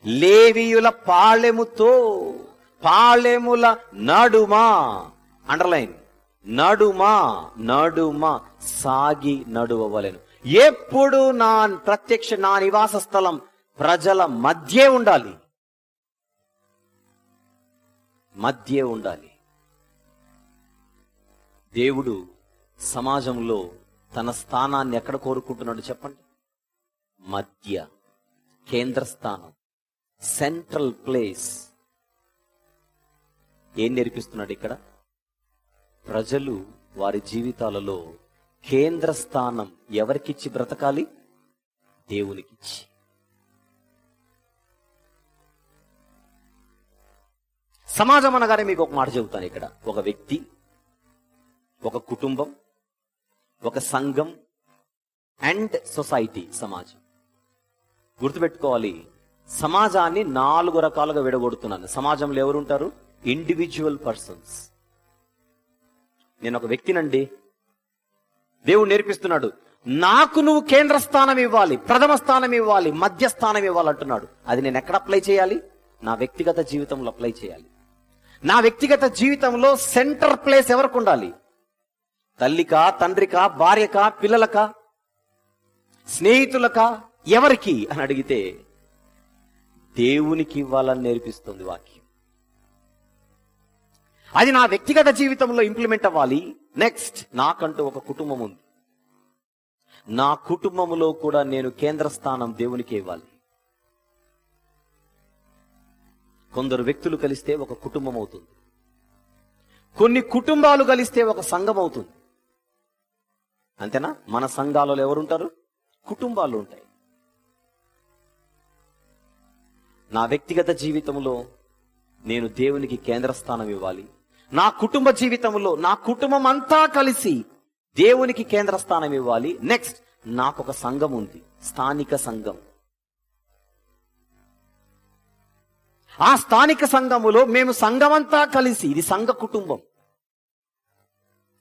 లేవీయుల పాళెముతో, పాళెముల నడుమా, అండర్లైన్, నడుమా సాగి నడువవలెను. ఎప్పుడు నా నివాస స్థలం ప్రజల మధ్యే ఉండాలి. మధ్యే ఉండాలి. దేవుడు సమాజంలో తన స్థానాన్ని ఎక్కడ కోరుకుంటున్నాడు చెప్పండి? మధ్య, కేంద్ర స్థానం, సెంట్రల్ ప్లేస్. ఏం నేర్పిస్తున్నాడు ఇక్కడ? ప్రజలు వారి జీవితాలలో కేంద్ర స్థానం ఎవరికిచ్చి బ్రతకాలి? దేవునికిచ్చి. సమాజం అనగానే మీకు ఒక మాట చెబుతాను ఇక్కడ. ఒక వ్యక్తి, ఒక కుటుంబం, ఒక సంఘం అండ్ సొసైటీ, సమాజం. గుర్తుపెట్టుకోవాలి, సమాజాన్ని 4 రకాలుగా విడగొడుతున్నాను. సమాజంలో ఎవరుంటారు? Individual persons. నేను ఒక వ్యక్తినండి, దేవుడు నేర్పిస్తున్నాడు, నాకు నువ్వు కేంద్ర స్థానం ఇవ్వాలి, ప్రథమ స్థానం ఇవ్వాలి, మధ్య స్థానం ఇవ్వాలి అంటున్నాడు. అది నేను ఎక్కడ అప్లై చేయాలి? నా వ్యక్తిగత జీవితంలో అప్లై చేయాలి. నా వ్యక్తిగత జీవితంలో సెంటర్ ప్లేస్ ఎవరికి ఉండాలి? తల్లికా, తండ్రికా, భార్యకా, పిల్లలకా, స్నేహితులకా, ఎవరికి అని అడిగితే దేవునికి ఇవ్వాలని నేర్పిస్తుంది వాక్యం. అది నా వ్యక్తిగత జీవితంలో ఇంప్లిమెంట్ అవ్వాలి. నెక్స్ట్, నాకంటూ ఒక కుటుంబం ఉంది. నా కుటుంబంలో కూడా నేను కేంద్ర స్థానం దేవునికి ఇవ్వాలి. కొందరు వ్యక్తులు కలిస్తే ఒక కుటుంబం అవుతుంది, కొన్ని కుటుంబాలు కలిస్తే ఒక సంఘం అవుతుంది. అంతేనా? మన సంఘాలలో ఎవరుంటారు? కుటుంబాలు ఉంటాయి. నా వ్యక్తిగత జీవితంలో నేను దేవునికి కేంద్ర స్థానం ఇవ్వాలి. నా కుటుంబ జీవితంలో నా కుటుంబం అంతా కలిసి దేవునికి కేంద్ర స్థానం ఇవ్వాలి. నెక్స్ట్, నాకొక సంఘం ఉంది, స్థానిక సంఘం. ఆ స్థానిక సంఘములో మేము సంఘమంతా కలిసి, ఇది సంఘ కుటుంబం,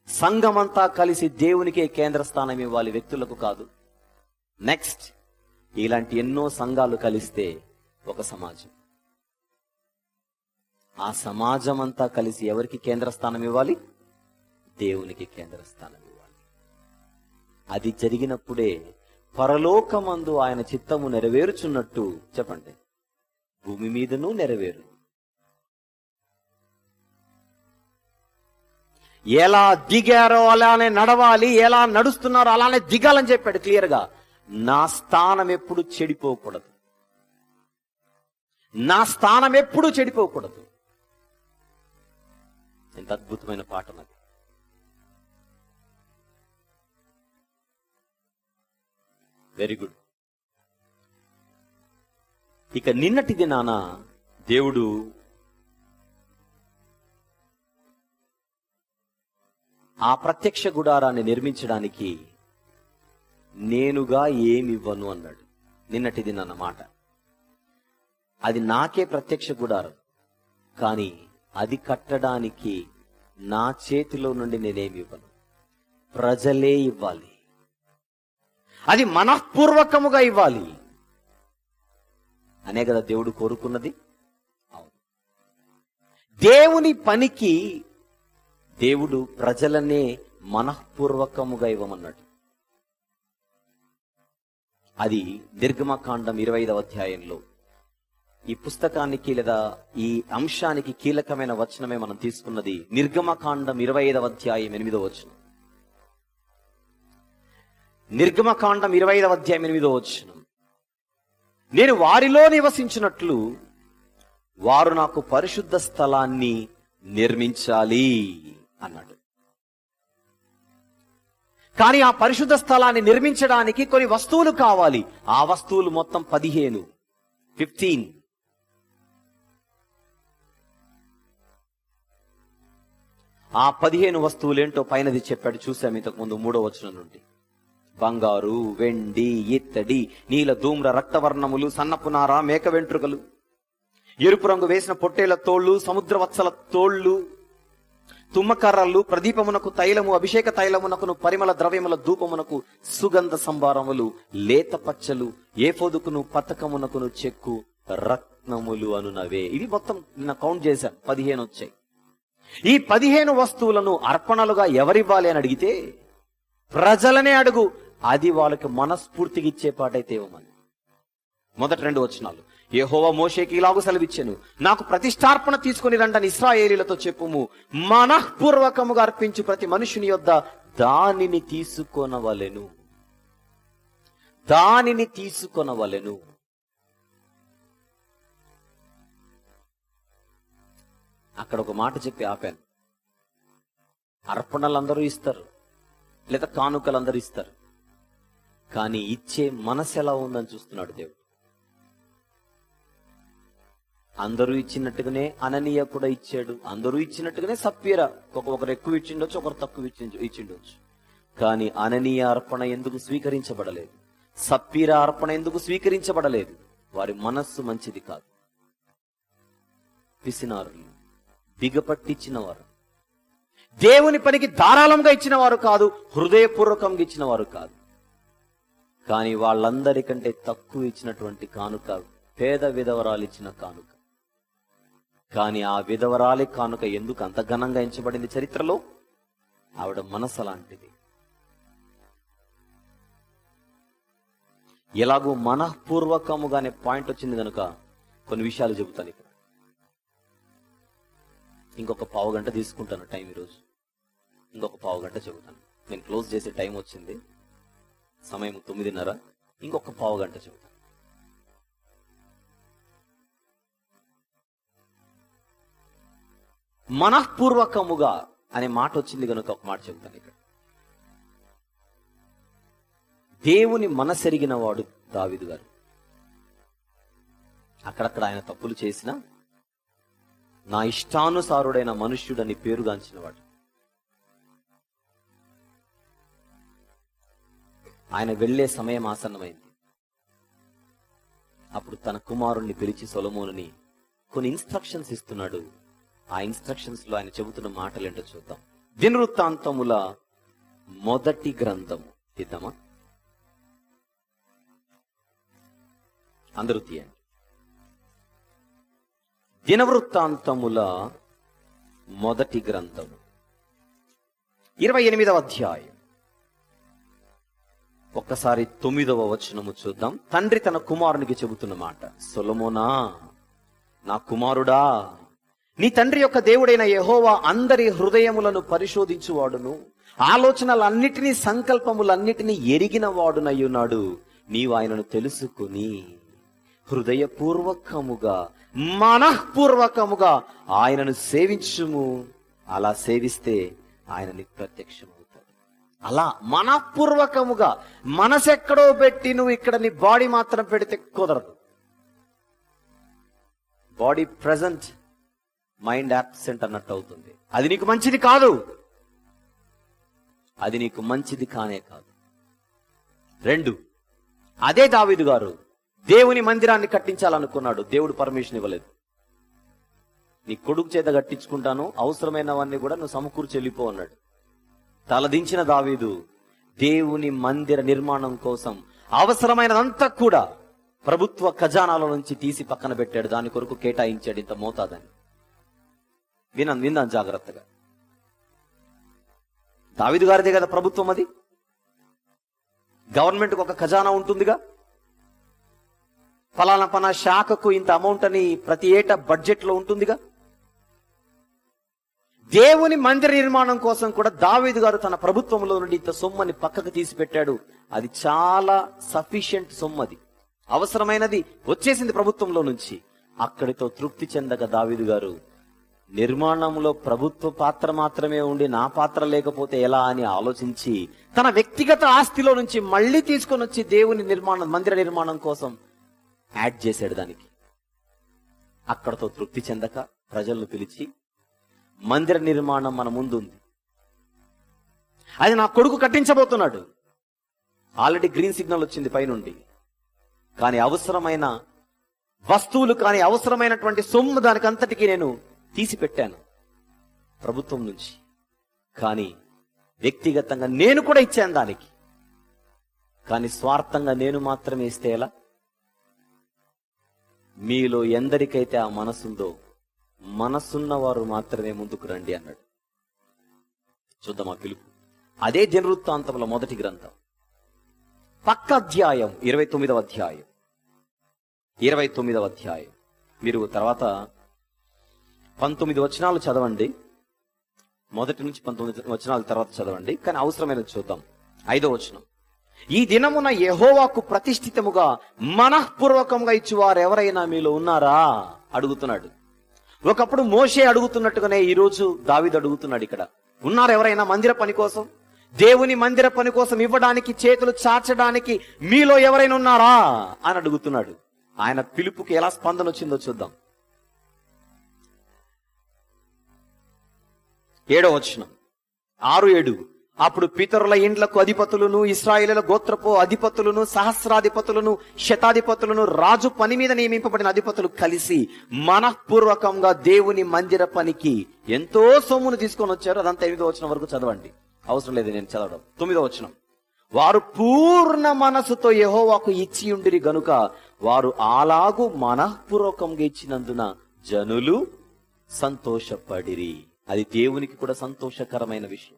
సంఘమంతా కలిసి దేవునికే కేంద్ర స్థానం ఇవ్వాలి, వ్యక్తులకు కాదు. నెక్స్ట్, ఇలాంటి ఎన్నో సంఘాలు కలిస్తే ఒక సమాజం. ఆ సమాజం అంతా కలిసి ఎవరికి కేంద్ర స్థానం ఇవ్వాలి? దేవునికి కేంద్ర స్థానం ఇవ్వాలి. అది జరిగినప్పుడే పరలోకమందు ఆయన చిత్తము నెరవేరుచున్నట్టు, చెప్పండి, భూమి మీదను నెరవేరు. ఎలా దిగారో అలానే నడవాలి, ఎలా నడుస్తున్నారో అలానే దిగాలని చెప్పాడు క్లియర్ గా. నా స్థానం ఎప్పుడు చెడిపోకూడదు, నా స్థానం ఎప్పుడు చెడిపోకూడదు. ఎంత అద్భుతమైన పాట నాకు. Very good. ఇక నిన్నటి దినాన దేవుడు ఆ ప్రత్యక్ష గుడారాన్ని నిర్మించడానికి నేనుగా ఏమివ్వను అన్నాడు. నిన్నటి దినాన మాట. అది నాకే ప్రత్యక్ష గుడారం, కానీ అది కట్టడానికి నా చేతిలో నుండి నేనేమి ఇవ్వను, ప్రజలే ఇవ్వాలి. అది మనఃపూర్వకముగా ఇవ్వాలి అనే కదా దేవుడు కోరుకున్నది. అవును, దేవుని పనికి దేవుడు ప్రజలనే మనఃపూర్వకముగా ఇవ్వమన్నాడు. అది నిర్గమకాండం 25వ అధ్యాయంలో. ఈ పుస్తకానికి లేదా ఈ అంశానికి కీలకమైన వచనమే మనం తీసుకున్నది. నిర్గమకాండం 25వ అధ్యాయం 8వ వచనం. నిర్గమకాండం 25వ అధ్యాయం 8వ వచనం. నేను వారిలో నివసించినట్లు వారు నాకు పరిశుద్ధ స్థలాన్ని నిర్మించాలి అన్నాడు. కానీ ఆ పరిశుద్ధ స్థలాన్ని నిర్మించడానికి కొన్ని వస్తువులు కావాలి. ఆ వస్తువులు మొత్తం 15. ఆ 15 వస్తువులేంటో పైనది చెప్పాడు, చూసాం ఇంతకు ముందు 3వ వచనం నుండి. బంగారు, వెండి, ఇత్తడి, నీల ధూమ్ర రక్తవర్ణములు, సన్నపునార, మేక వెంట్రుకలు, ఎరుపు రంగు వేసిన పొట్టేళ్ల తోళ్లు, సముద్రవత్సల తోళ్లు, తుమ్మకర్రలు, ప్రదీపమునకు తైలము, అభిషేక తైలమునకును పరిమళ ద్రవ్యముల ధూపమునకు సుగంధ సంభారములు, లేత పచ్చలు, ఏఫోదుకును పతకమునకును చెక్కు రత్నములు అనునవే. ఇవి మొత్తం నిన్న కౌంట్ చేశాను, 15 వచ్చాయి. ఈ 15 వస్తువులను అర్పణలుగా ఎవరివ్వాలి అని అడిగితే ప్రజలనే అడుగు, అది వాళ్ళకి మనస్ఫూర్తిగా ఇచ్చే పాటైతే ఇవ్వమని. మొదటి 2 వచనాలు. యెహోవా మోషేకి ఇలాగూ సెలవిచ్చెను, నాకు ప్రతిష్టార్పణ తీసుకుని రండని ఇశ్రాయేలీలతో చెప్పుము, మనఃపూర్వకముగా అర్పించు ప్రతి మనుషుని యొద్ద దానిని తీసుకొనవలెను, దానిని తీసుకొనవలెను. అక్కడ ఒక మాట చెప్పి ఆపాను. అర్పణలు అందరూ ఇస్తారు, లేదా కానుకలు అందరూ ఇస్తారు, కానీ ఇచ్చే మనసు ఎలా ఉందని చూస్తున్నాడు దేవుడు. అందరూ ఇచ్చినట్టుగానే అననీయ కూడా ఇచ్చాడు, అందరూ ఇచ్చినట్టుగానే సప్పీరా, ఒకరు ఎక్కువ ఇచ్చిండొచ్చు, ఒకరు తక్కువ ఇచ్చిండొచ్చు. కానీ అననీయ అర్పణ ఎందుకు స్వీకరించబడలేదు? సప్పీరా అర్పణ ఎందుకు స్వీకరించబడలేదు? వారి మనస్సు మంచిది కాదు. పిసినారులు, బిగపట్టించిన వారు, దేవుని పనికి ధారాళంగా ఇచ్చిన వారు కాదు, హృదయపూర్వకంగా ఇచ్చిన వారు కాదు. కానీ వాళ్ళందరికంటే తక్కువ ఇచ్చినటువంటి కానుక పేద విధవరాలు ఇచ్చిన కానుక. కానీ ఆ విధవరాలి కానుక ఎందుకు అంత ఘనంగా ఎంచబడింది చరిత్రలో? ఆవిడ మనసు అలాంటిది. ఎలాగో మనఃపూర్వకముగానే పాయింట్ వచ్చింది కనుక కొన్ని విషయాలు చెబుతాను ఇక్కడ. ఇంకొక పావు గంట తీసుకుంటాను టైం ఈరోజు. ఇంకొక పావు గంట చెబుతాను. నేను క్లోజ్ చేసే టైం వచ్చింది, సమయం 9:30. ఇంకొక పావు గంట చెబుతాను. మనఃపూర్వకముగా అనే మాట వచ్చింది కనుక ఒక మాట చెబుతాను ఇక్కడ. దేవుని మనసెరిగిన వాడు దావీదు గారు. అక్కడక్కడ ఆయన తప్పులు చేసినా నా ఇష్టానుసారుడైన మనుష్యుడని పేరుగాంచిన వాడు. ఆయన వెళ్లే సమయం ఆసన్నమైంది. అప్పుడు తన కుమారుణ్ణి పిలిచి సొలొమోనుని కొన్ని ఇన్స్ట్రక్షన్స్ ఇస్తున్నాడు. ఆ ఇన్స్ట్రక్షన్స్ లో ఆయన చెబుతున్న మాటలేంటో చూద్దాం. దినవృత్తాంతముల మొదటి గ్రంథము తీద్దామా? అందరూ తీయండి. దినవృత్తాంతముల మొదటి గ్రంథము 28వ అధ్యాయం. ఒక్కసారి 9వ వచనము చూద్దాం. తండ్రి తన కుమారునికి చెబుతున్న మాట, సొలొమోనా నా కుమారుడా, నీ తండ్రి యొక్క దేవుడైన యెహోవా అందరి హృదయములను పరిశోధించువాడును, ఆలోచనలన్నిటినీ సంకల్పములన్నిటినీ ఎరిగిన వాడునయ్యున్నాడు. నీవు ఆయనను తెలుసుకుని హృదయపూర్వకముగా మనఃపూర్వకముగా ఆయనను సేవించుము. అలా సేవిస్తే ఆయన నీకు ప్రత్యక్షమవుతాడు. అలా మనఃపూర్వకముగా, మనసెక్కడో పెట్టి నువ్వు ఇక్కడ నీ బాడీ మాత్రం పెడితే కుదరదు. బాడీ ప్రెజెంట్, మైండ్ యాబ్సెంట్ అన్నట్టు అవుతుంది. అది నీకు మంచిది కాదు. అది నీకు మంచిది కానే కాదు. 2, అదే దావీదు గారు దేవుని మందిరాన్ని కట్టించాలనుకున్నాడు. దేవుడు పర్మిషన్ ఇవ్వలేదు. నీ కొడుకు చేత కట్టించుకుంటాను, అవసరమైనవన్నీ కూడా నువ్వు సమకూర్చి వెళ్ళిపో అన్నాడు. తలదించిన దావీదు దేవుని మందిర నిర్మాణం కోసం అవసరమైనదంతా కూడా ప్రభుత్వ ఖజానాల నుంచి తీసి పక్కన పెట్టాడు. దాని కొరకు కేటాయించాడు ఇంత మోతాదని. విన్నాను జాగ్రత్తగా. దావీదు గారిదే కదా ప్రభుత్వం. అది గవర్నమెంట్కి ఒక ఖజానా ఉంటుందిగా. ఫలానా శాఖకు ఇంత అమౌంట్ అని ప్రతి ఏటా బడ్జెట్ లో ఉంటుందిగా. దేవుని మందిర నిర్మాణం కోసం కూడా దావీదు గారు తన ప్రభుత్వంలో నుండి ఇంత సొమ్మని పక్కకు తీసి పెట్టాడు. అది చాలా సఫిషియెంట్ సొమ్ము. అది అవసరమైనది వచ్చేసింది ప్రభుత్వంలో నుంచి. అక్కడితో తృప్తి చెందక దావీదు గారు నిర్మాణంలో ప్రభుత్వ పాత్ర మాత్రమే ఉండి నా పాత్ర లేకపోతే ఎలా అని ఆలోచించి తన వ్యక్తిగత ఆస్తిలో నుంచి మళ్లీ తీసుకొని వచ్చి దేవుని మందిర నిర్మాణం కోసం యాడ్ చేశాడు దానికి. అక్కడతో తృప్తి చెందక ప్రజలను పిలిచి, మందిర నిర్మాణం మన ముందుంది, అది నా కొడుకు కట్టించబోతున్నాడు. ఆల్రెడీ గ్రీన్ సిగ్నల్ వచ్చింది పైనుండి. కానీ అవసరమైన వస్తువులు కానీ అవసరమైనటువంటి సొమ్ము దానికంతటికీ నేను తీసి పెట్టాను ప్రభుత్వం నుంచి. కానీ వ్యక్తిగతంగా నేను కూడా ఇచ్చాను దానికి. కానీ స్వార్థంగా నేను మాత్రమే ఇస్తే ఎలా? మీలో ఎందరికైతే ఆ మనసుందో మనసున్న వారు మాత్రమే ముందుకు రండి అన్నాడు. చూద్దాం ఆ పిలుపు. అదే దినవృత్తాంతముల మొదటి గ్రంథం పక్క అధ్యాయం 29వ అధ్యాయం. 29వ అధ్యాయం. మీరు తర్వాత 19 వచనాలు చదవండి. మొదటి నుంచి 19 వచనాల తర్వాత చదవండి. కానీ అవసరమైనది చూద్దాం. 5వ వచనం. ఈ దినమున యెహోవాకు ప్రతిష్ఠితముగా మనఃపూర్వకంగా ఇచ్చువారు ఎవరైనా మీలో ఉన్నారా అడుగుతున్నాడు. ఒకప్పుడు మోషే అడుగుతున్నట్టుగానే ఈ రోజు దావీదు అడుగుతున్నాడు. ఇక్కడ ఉన్నారు ఎవరైనా మందిర పని కోసం, దేవుని మందిర పని కోసం ఇవ్వడానికి, చేతులు చాచడానికి మీలో ఎవరైనా ఉన్నారా అని అడుగుతున్నాడు. ఆయన పిలుపుకి ఎలా స్పందన వచ్చిందో చూద్దాం. 7వ వచనం. 6-7 అప్పుడు పితరుల ఇండ్లకు అధిపతులను, ఇశ్రాయేలుల గోత్రపు అధిపతులను, సహస్రాధిపతులను, శతాధిపతులను, రాజు పని మీద నియమింపబడిన అధిపతులు కలిసి మనఃపూర్వకంగా దేవుని మందిర పనికి ఎంతో సొమ్మును తీసుకొని వచ్చారు. అదంతా 8వ వచనం వరకు చదవండి, అవసరం లేదు నేను చదవడం. 9వ వచనం, వారు పూర్ణ మనసుతో యెహోవాకు ఇచ్చి ఉండిరి గనుక వారు అలాగు మనఃపూర్వకంగా ఇచ్చినందున జనులు సంతోషపడిరి. అది దేవునికి కూడా సంతోషకరమైన విషయం.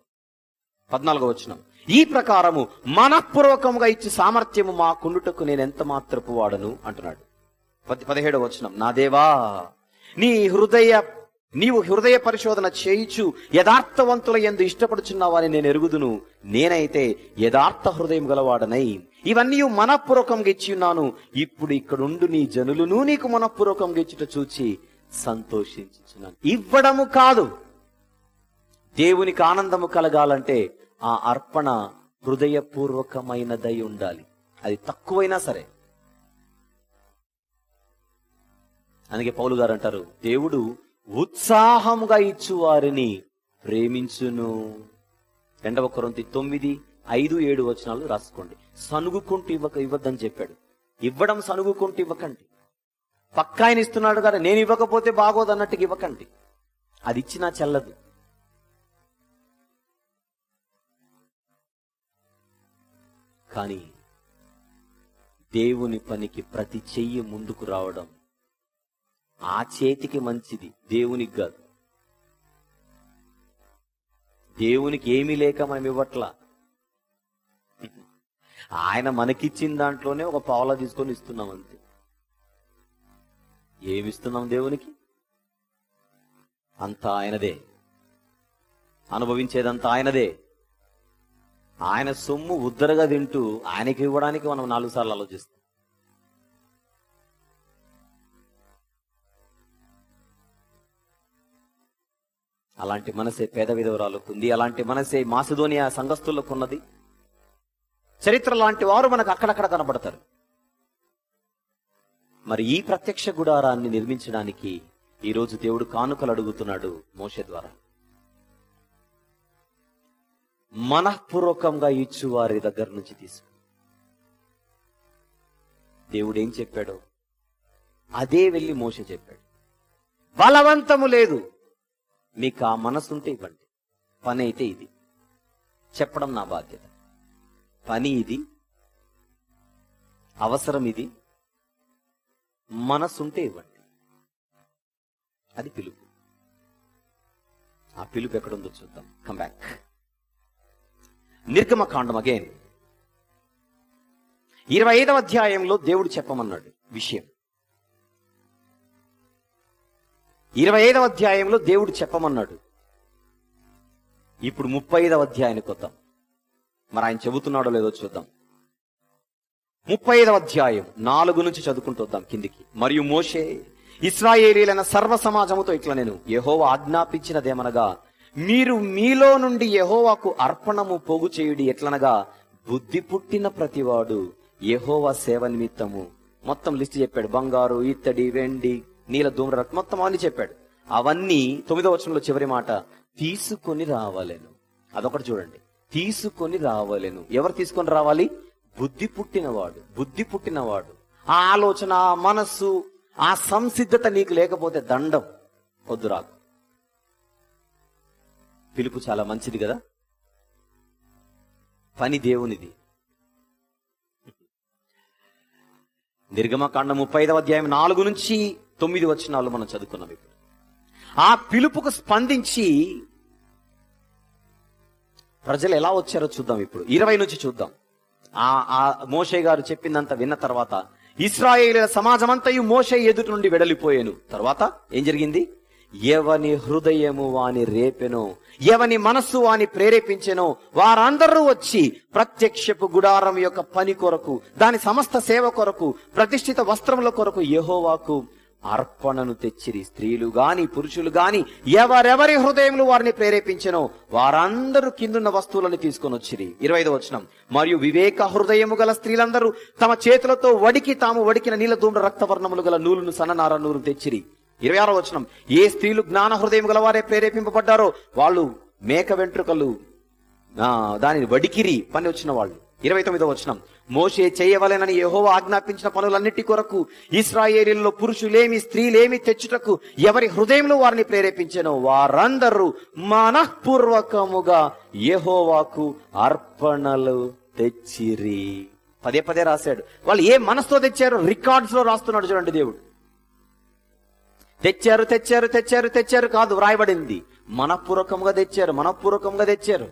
14వ వచనం, ఈ ప్రకారము మనఃపూర్వకంగా ఇచ్చి సామర్థ్యము మా కుండుటకు నేను ఎంత మాత్రపు వాడను అంటున్నాడు. 17వ వచనం, నా దేవా నీవు హృదయ పరిశోధన చేయుచు యథార్థవంతుల యందు ఇష్టపడుచున్నావని నేను ఎరుగుదును. నేనైతే యథార్థ హృదయం గలవాడనై ఇవన్నీ మనఃపూర్వకంగా ఇచ్చి ఉన్నాను. ఇప్పుడు ఇక్కడుండు నీ జనులను నీకు మనఃపూర్వకంగా ఇచ్చుట చూచి సంతోషించుచున్నాను. ఇవ్వడము కాదు, దేవునికి ఆనందము కలగాలంటే ఆ అర్పణ హృదయపూర్వకమైనదై ఉండాలి. అది తక్కువైనా సరే. అందుకే పౌలు గారు అంటారు, దేవుడు ఉత్సాహముగా ఇచ్చు వారిని ప్రేమించును. 2వ కొరింథీ 9:5-7 వచనాలు రాసుకోండి. సనుగుకుంటూ ఇవ్వద్దని చెప్పాడు. ఇవ్వడం సనుగుకుంటూ ఇవ్వకండి. పక్కా ఆయన ఇస్తున్నాడు కదా, నేను ఇవ్వకపోతే బాగోదు అన్నట్టుగా ఇవ్వకండి. అది ఇచ్చినా చెల్లదు. కానీ దేవుని పనికి ప్రతి చెయ్యి ముందుకు రావడం ఆ చేతికి మంచిది, దేవునికి కాదు. దేవునికి ఏమీ లేక మనం ఇవ్వట్లా. ఆయన మనకిచ్చిన దాంట్లోనే ఒక పావలా తీసుకొని ఇస్తున్నాం అంతే. ఏమిస్తున్నాం దేవునికి? అంతా ఆయనదే, అనుభవించేదంతా ఆయనదే. ఆయన సొమ్ము ఉద్దరగా తింటూ ఆయనకి ఇవ్వడానికి మనం 4 సార్లు ఆలోచిస్తాం. అలాంటి మనసే పేద విధవరాలకు ఉంది. అలాంటి మనసే మాసిదోనియా సంఘస్థులకు ఉన్నది. చరిత్ర లాంటి వారు మనకు అక్కడక్కడ కనబడతారు. మరి ఈ ప్రత్యక్ష గుడారాన్ని నిర్మించడానికి ఈరోజు దేవుడు కానుకలు అడుగుతున్నాడు మోషే ద్వారా. మనఃపూర్వకంగా ఇచ్చు వారి దగ్గర నుంచి తీసుకు. దేవుడు ఏం చెప్పాడో అదే వెళ్ళి మోషే చెప్పాడు. బలవంతము లేదు, మీకు ఆ మనసుంటే ఇవ్వండి. పని అయితే ఇది, చెప్పడం నా బాధ్యత. పని ఇది, అవసరం ఇది, మనసుంటే ఇవ్వండి. అది పిలుపు. ఆ పిలుపు ఎక్కడుందో చూద్దాం. Come back. నిర్గమకాండం అగైన్ 25వ అధ్యాయంలో దేవుడు చెప్పమన్నాడు విషయం. 25వ అధ్యాయంలో దేవుడు చెప్పమన్నాడు. ఇప్పుడు 35వ అధ్యాయానికి వద్దాం. మరి ఆయన చెబుతున్నాడో లేదో చూద్దాం. 35వ అధ్యాయం 4 నుంచి చదువుకుంటూ వద్దాం కిందికి. మరియు మోషే ఇశ్రాయేలీయులైన సర్వ సమాజముతో ఇట్లా నేను యెహోవా ఆజ్ఞాపించినదేమనగా, మీరు మీలో నుండి యెహోవాకు అర్పణము పోగు చేయుడి. ఎట్లనగా బుద్ధి పుట్టిన ప్రతివాడు యెహోవా సేవ నిమిత్తము, మొత్తం లిస్ట్ చెప్పాడు. బంగారు, ఇత్తడి, వెండి, నీల ధూమ్ర మొత్తం అవన్నీ చెప్పాడు. అవన్నీ 9వ వచనంలో చివరి మాట, తీసుకొని రావాలను. అదొకటి చూడండి, తీసుకొని రావాలను. ఎవరు తీసుకొని రావాలి? బుద్ధి పుట్టినవాడు. బుద్ధి పుట్టినవాడు. ఆ ఆలోచన, ఆ మనస్సు, ఆ సంసిద్ధత నీకు లేకపోతే దండం, వద్దు రాకు. పిలుపు చాలా మంచిది కదా. పని దేవునిది. నిర్గమకాండం 35వ అధ్యాయం 4 నుంచి 9 వచనాలు మనం చదువుకున్నాం. ఇప్పుడు ఆ పిలుపుకు స్పందించి ప్రజలు ఎలా వచ్చారో చూద్దాం. ఇప్పుడు 20 నుంచి చూద్దాం. ఆ మోషే గారు చెప్పిందంతా విన్న తర్వాత ఇశ్రాయేలీయుల సమాజమంతయు మోషే ఎదుటి నుండి వెడలిపోయాను. తర్వాత ఏం జరిగింది? ఎవని హృదయము వాని రేపెనో, ఎవని మనస్సు వాని ప్రేరేపించెనో వారందరూ వచ్చి ప్రత్యక్షపు గుడారం యొక్క పని కొరకు, దాని సమస్త సేవ కొరకు, ప్రతిష్ఠిత వస్త్రముల కొరకు యెహోవాకు అర్పణను తెచ్చిరి. స్త్రీలు గాని పురుషులు గాని ఎవరెవరి హృదయములు వారిని ప్రేరేపించెనో వారందరూ కిందున్న వస్తువులను తీసుకొని వచ్చిరి. 25వ వచనం, మరియు వివేక హృదయము గల స్త్రీలందరూ తమ చేతులతో తాము వడికిన నీల ధూమ్ర రక్తవర్ణములు గల నూలును, సన్ననార నూలు తెచ్చిరి. 26వ వచనం, ఏ స్త్రీలు జ్ఞాన హృదయం గల వారే ప్రేరేపింపబడ్డారో వాళ్ళు మేక వెంట్రుకలు దానిని వడికిరి పని వచ్చిన వాళ్ళు. 29వ వచనం, మోషే చేయవలెనని యెహోవా ఆజ్ఞాపించిన పనులన్నిటి కొరకు ఇశ్రాయేలీయులలో పురుషులేమి స్త్రీలేమి తెచ్చుటకు ఎవరి హృదయంలో వారిని ప్రేరేపించెనో వారందరూ మనఃపూర్వకముగా యెహోవాకు అర్పణలు తెచ్చిరి. పదే పదే రాశాడు. వాళ్ళు ఏ మనసుతో తెచ్చారు? రికార్డ్స్ లో రాస్తున్నాడు చూడండి దేవుడు. తెచ్చారు తెచ్చారు తెచ్చారు తెచ్చారు కాదు, వ్రాయబడింది మనఃపూర్వకంగా తెచ్చారు, మనఃపూర్వకంగా తెచ్చారు.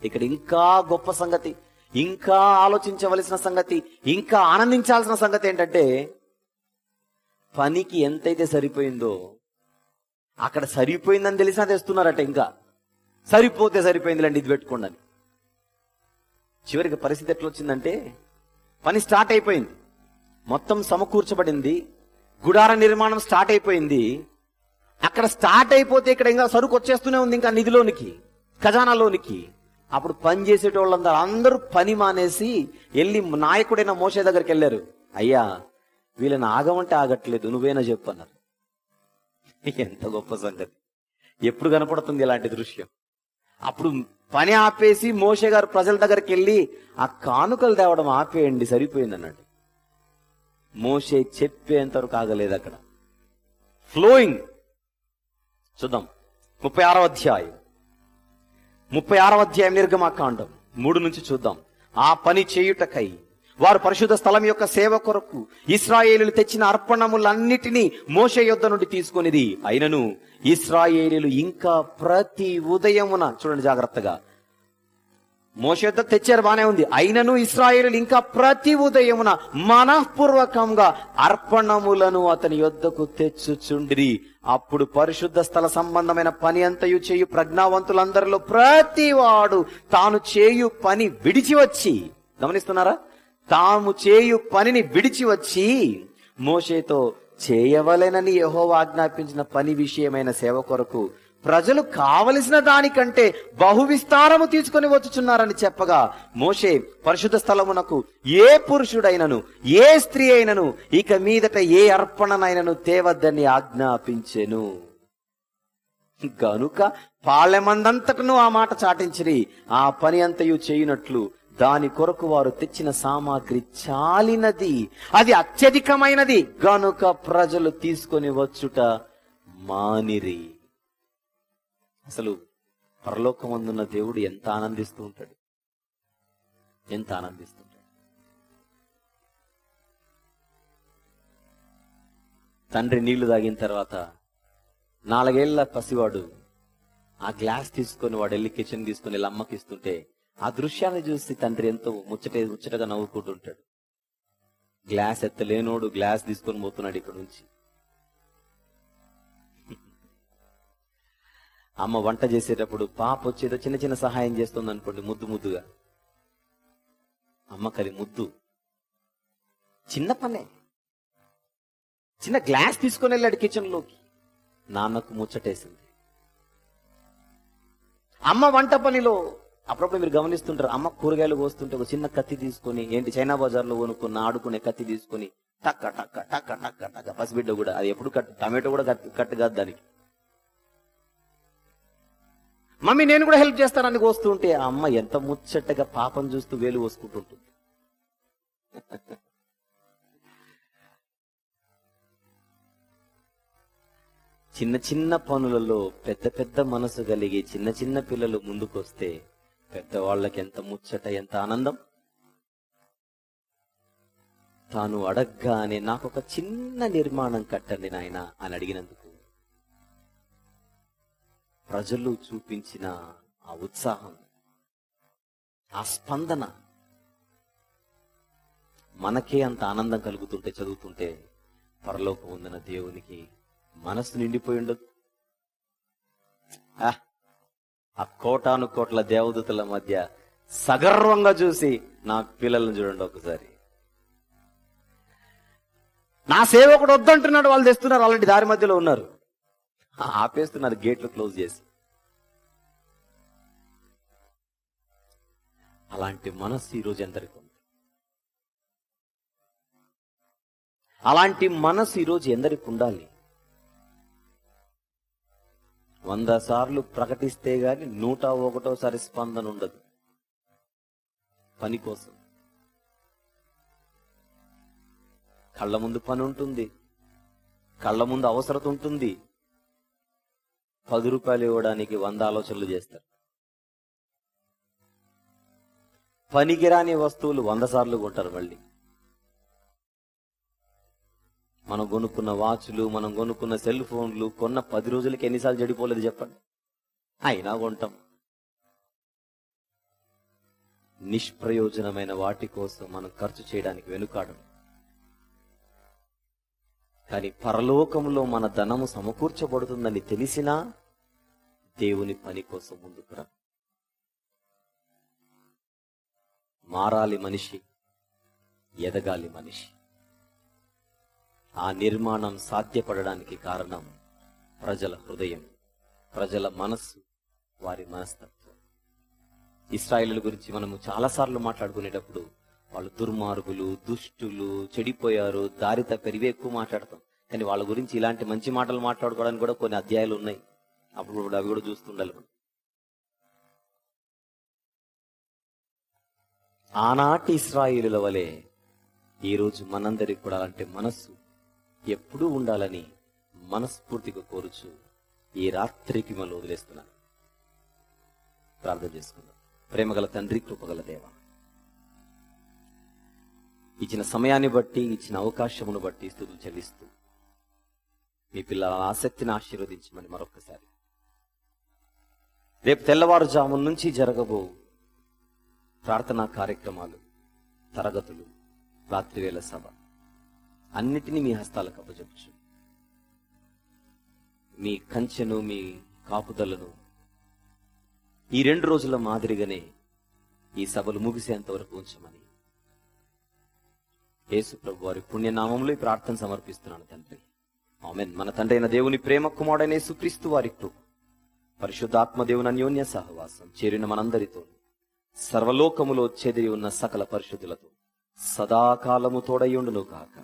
ఇక్కడ ఇంకా గొప్ప సంగతి, ఇంకా ఆలోచించవలసిన సంగతి, ఇంకా ఆనందించాల్సిన సంగతి ఏంటంటే, పనికి ఎంతైతే సరిపోయిందో అక్కడ సరిపోయిందని తెలిసినా తెస్తున్నారట. ఇంకా సరిపోతే సరిపోయిందిలేండి ఇది పెట్టుకోండి అని. చివరికి పరిస్థితి ఎట్లా వచ్చిందంటే, పని స్టార్ట్ అయిపోయింది, మొత్తం సమకూర్చబడింది, గుడార నిర్మాణం స్టార్ట్ అయిపోయింది. అక్కడ స్టార్ట్ అయిపోతే ఇక్కడ ఇంకా సరుకు వచ్చేస్తూనే ఉంది, ఇంకా నిధిలోనికి, ఖజానాలోనికి. అప్పుడు పని చేసేటోళ్ళందరూ అందరూ పని మానేసి వెళ్ళి నాయకుడైన మోషే దగ్గరికి వెళ్ళారు. అయ్యా, వీళ్ళని ఆగమంటే ఆగట్లేదు, నువ్వేనా చెప్పన్నారు. ఎంత గొప్ప సంగతి! ఎప్పుడు కనపడుతుంది ఇలాంటి దృశ్యం? అప్పుడు పని ఆపేసి మోషే గారు ప్రజల దగ్గరికి వెళ్ళి ఆ కానుకలు తేవడం ఆపేయండి, సరిపోయింది అన్నాడు. మోషే చెప్పేంతవరకు ఆగలేదు అక్కడ. ఫ్లోయింగ్. చూద్దాం 36వ అధ్యాయం, 36వ అధ్యాయం నిర్గమాకాండం 3 నుంచి చూద్దాం. ఆ పని చేయుటకై వారు పరిశుద్ధ స్థలం యొక్క సేవ కొరకు ఇశ్రాయేలీయులు తెచ్చిన అర్పణములన్నిటినీ మోషే యొద్ద నుండి తీసుకొనిది. అయినను ఇశ్రాయేలీయులు ఇంకా ప్రతి ఉదయమున, చూడండి జాగ్రత్తగా, మోషే యొద్ద తెచ్చారు, బానే ఉంది. అయినను ఇశ్రాయేలీయులు ఇంకా ప్రతి ఉదయమున మనఃపూర్వకంగా అర్పణములను అతని యొద్దకు తెచ్చుచుండిరి. అప్పుడు పరిశుద్ధ స్థల సంబంధమైన పని అంతయు చేయు ప్రజ్ఞావంతులందరిలో ప్రతి వాడు తాను చేయు పని విడిచి వచ్చి, గమనిస్తున్నారా, తాము చేయు పనిని విడిచి వచ్చి మోషేతో చేయవలెనని యెహోవా ఆజ్ఞాపించిన పని విషయమైన సేవ కొరకు ప్రజలు కావలసిన దానికంటే బహువిస్తారము తీసుకొని వచ్చుచున్నారని చెప్పగా, మోషే పరిశుద్ధ స్థలమునకు ఏ పురుషుడైనను ఏ స్త్రీ అయినను ఇక మీదట ఏ అర్పణనైనను తేవద్దని ఆజ్ఞాపించెను. గనుక పాళెమందంతటను ఆ మాట చాటించిరి. ఆ పని అంతయు చేయునట్లు దాని కొరకు వారు తెచ్చిన సామాగ్రి చాలినది, అది అత్యధికమైనది. గనుక ప్రజలు తీసుకొని వచ్చుట మానిరి. అసలు పరలోకమందున్న దేవుడు ఎంత ఆనందిస్తూ ఉంటాడు, ఎంత ఆనందిస్తుంటాడు. తండ్రి నీళ్లు తాగిన తర్వాత 4 ఏళ్ల పసివాడు ఆ గ్లాస్ తీసుకొని వాడు వెళ్ళి కిచెన్ తీసుకొని వెళ్ళి అమ్మకి ఇస్తుంటే ఆ దృశ్యాన్ని చూసి తండ్రి ఎంతో ముచ్చటగా నవ్వుకుంటుంటాడు. గ్లాస్ ఎత్తలేనోడు గ్లాస్ తీసుకొని పోతున్నాడు ఇక్కడ నుంచి. అమ్మ వంట చేసేటప్పుడు పాప వచ్చేదో చిన్న చిన్న సహాయం చేస్తుంది అనుకోండి, ముద్దుగా, అమ్మకది ముద్దు, చిన్న పనే. చిన్న గ్లాస్ తీసుకొని వెళ్ళాడు కిచెన్ లోకి, నాన్నకు ముచ్చటేసింది. అమ్మ వంట పనిలో అప్పుడప్పుడు మీరు గమనిస్తుంటారు, అమ్మ కూరగాయలు కోస్తుంటే ఒక చిన్న కత్తి తీసుకొని, ఏంటి చైనా బజార్లో కొనుక్కున్న ఆడుకునే కత్తి తీసుకొని టక్క టక్క టక్క టక్క టక్క, పసిబిడ్డ కూడా అది ఎప్పుడు కట్టు, టమాటో కూడా కట్టు కాదు దానికి. మమ్మీ నేను కూడా హెల్ప్ చేస్తానని కోస్తూ ఉంటే ఆ అమ్మ ఎంత ముచ్చటగా పాపం చూస్తూ వేలు కోసుకుంటుంటుంది. చిన్న చిన్న పనులలో పెద్ద పెద్ద మనసు కలిగి చిన్న చిన్న పిల్లలు ముందుకొస్తే పెద్దవాళ్ళకి ఎంత ముచ్చట, ఎంత ఆనందం. తాను అడగ్గానే నాకు ఒక చిన్న నిర్మాణం కట్టండి నాయన అని అడిగినందుకు ప్రజలు చూపించిన ఆ ఉత్సాహం, ఆ స్పందన మనకే అంత ఆనందం కలుగుతుంటే చదువుతుంటే పరలోకం ఉందన్న దేవునికి మనసు నిండిపోయి ఉండదు. ఆ కోటాను కోట్ల దేవదూతల మధ్య సగర్వంగా చూసి నా పిల్లలను చూడండి ఒకసారి. నా సేవకుడు వద్దంటున్నాడు, వాళ్ళు తెస్తున్నారు, అలాంటి దారి మధ్యలో ఉన్నారు, ఆపేస్తున్నారు గేట్లు క్లోజ్ చేసి. అలాంటి మనస్సు ఈరోజు ఎందరికి ఉంది? అలాంటి మనస్సు ఈరోజు ఎందరికి ఉండాలి? 100 సార్లు ప్రకటిస్తే గాని 101వ సారి స్పందన ఉండదు. పని కోసం. కళ్ళ ముందు పని ఉంటుంది, కళ్ళ ముందు అవసరత ఉంటుంది. 10 రూపాయలు ఇవ్వడానికి 100 ఆలోచనలు చేస్తారు. పనికిరాని వస్తువులు 100 సార్లు కొంటారు. మళ్ళీ మనం కొనుక్కున్న వాచ్లు, మనం కొనుక్కున్న సెల్ ఫోన్లు కొన్న 10 రోజులకి ఎన్నిసార్లు చెడిపోలేదు చెప్పండి. అయినా కొంటాం. నిష్ప్రయోజనమైన వాటి కోసం మనం ఖర్చు చేయడానికి వెనుకాడం. కానీ పరలోకంలో మన ధనము సమకూర్చబడుతుందని తెలిసినా దేవుని పని కోసం ముందుకు రా. మారాలి మనిషి, ఎదగాలి మనిషి. ఆ నిర్మాణం సాధ్యపడడానికి కారణం ప్రజల హృదయం, ప్రజల మనస్సు, వారి మనస్తత్వం. ఇశ్రాయేలుల గురించి మనము చాలాసార్లు మాట్లాడుకునేటప్పుడు వాళ్ళు దుర్మార్గులు, దుష్టులు, చెడిపోయారు, దారి తప్పారు, ఎక్కువ మాట్లాడతాం. కానీ వాళ్ళ గురించి ఇలాంటి మంచి మాటలు మాట్లాడుకోవడానికి కూడా కొన్ని అధ్యాయాలు ఉన్నాయి. అప్పుడు అవి కూడా చూస్తుండాలి మనం. ఆనాటి ఇశ్రాయేలుల వలె ఈరోజు మనందరికి కూడా అలాంటి మనస్సు ఎప్పుడూ ఉండాలని మనస్ఫూర్తిగా కోరుచు ఈ రాత్రికి మనం వదిలేస్తున్నాను. ప్రార్థన చేసుకుందాం. ప్రేమగల తండ్రి, కృపగల దేవ, ఇచ్చిన సమయాన్ని బట్టి, ఇచ్చిన అవకాశమును బట్టి స్తుతులు చెల్లిస్తూ మీ పిల్లల ఆసక్తిని ఆశీర్వదించమని మరొకసారి రేపు తెల్లవారుజాము నుంచి జరగబో ప్రార్థనా కార్యక్రమాలు, తరగతులు, రాత్రివేళ సభ అన్నిటినీ మీ హస్తాలకు అప్పచెప్పచ్చు. మీ కంచెను, మీ కాపుదలను ఈ 2 రోజుల మాదిరిగానే ఈ సభలు ముగిసేంత వరకు ఉంచమని యేసు ప్రభు వారి పుణ్యనామంలో ఈ ప్రార్థన సమర్పిస్తున్నాను తండ్రి. ఆమేన్. మన తండ్రి అయిన దేవుని ప్రేమ, కుమారుడైన యేసుక్రీస్తు వారి కృప, పరిశుద్ధాత్మ దేవుని అన్యోన్య సహవాసం చేరిన మనందరితో, సర్వలోకములో చెదిరి ఉన్న సకల పరిశుద్ధులతో సదాకాలము తోడయ్యుండును గాక.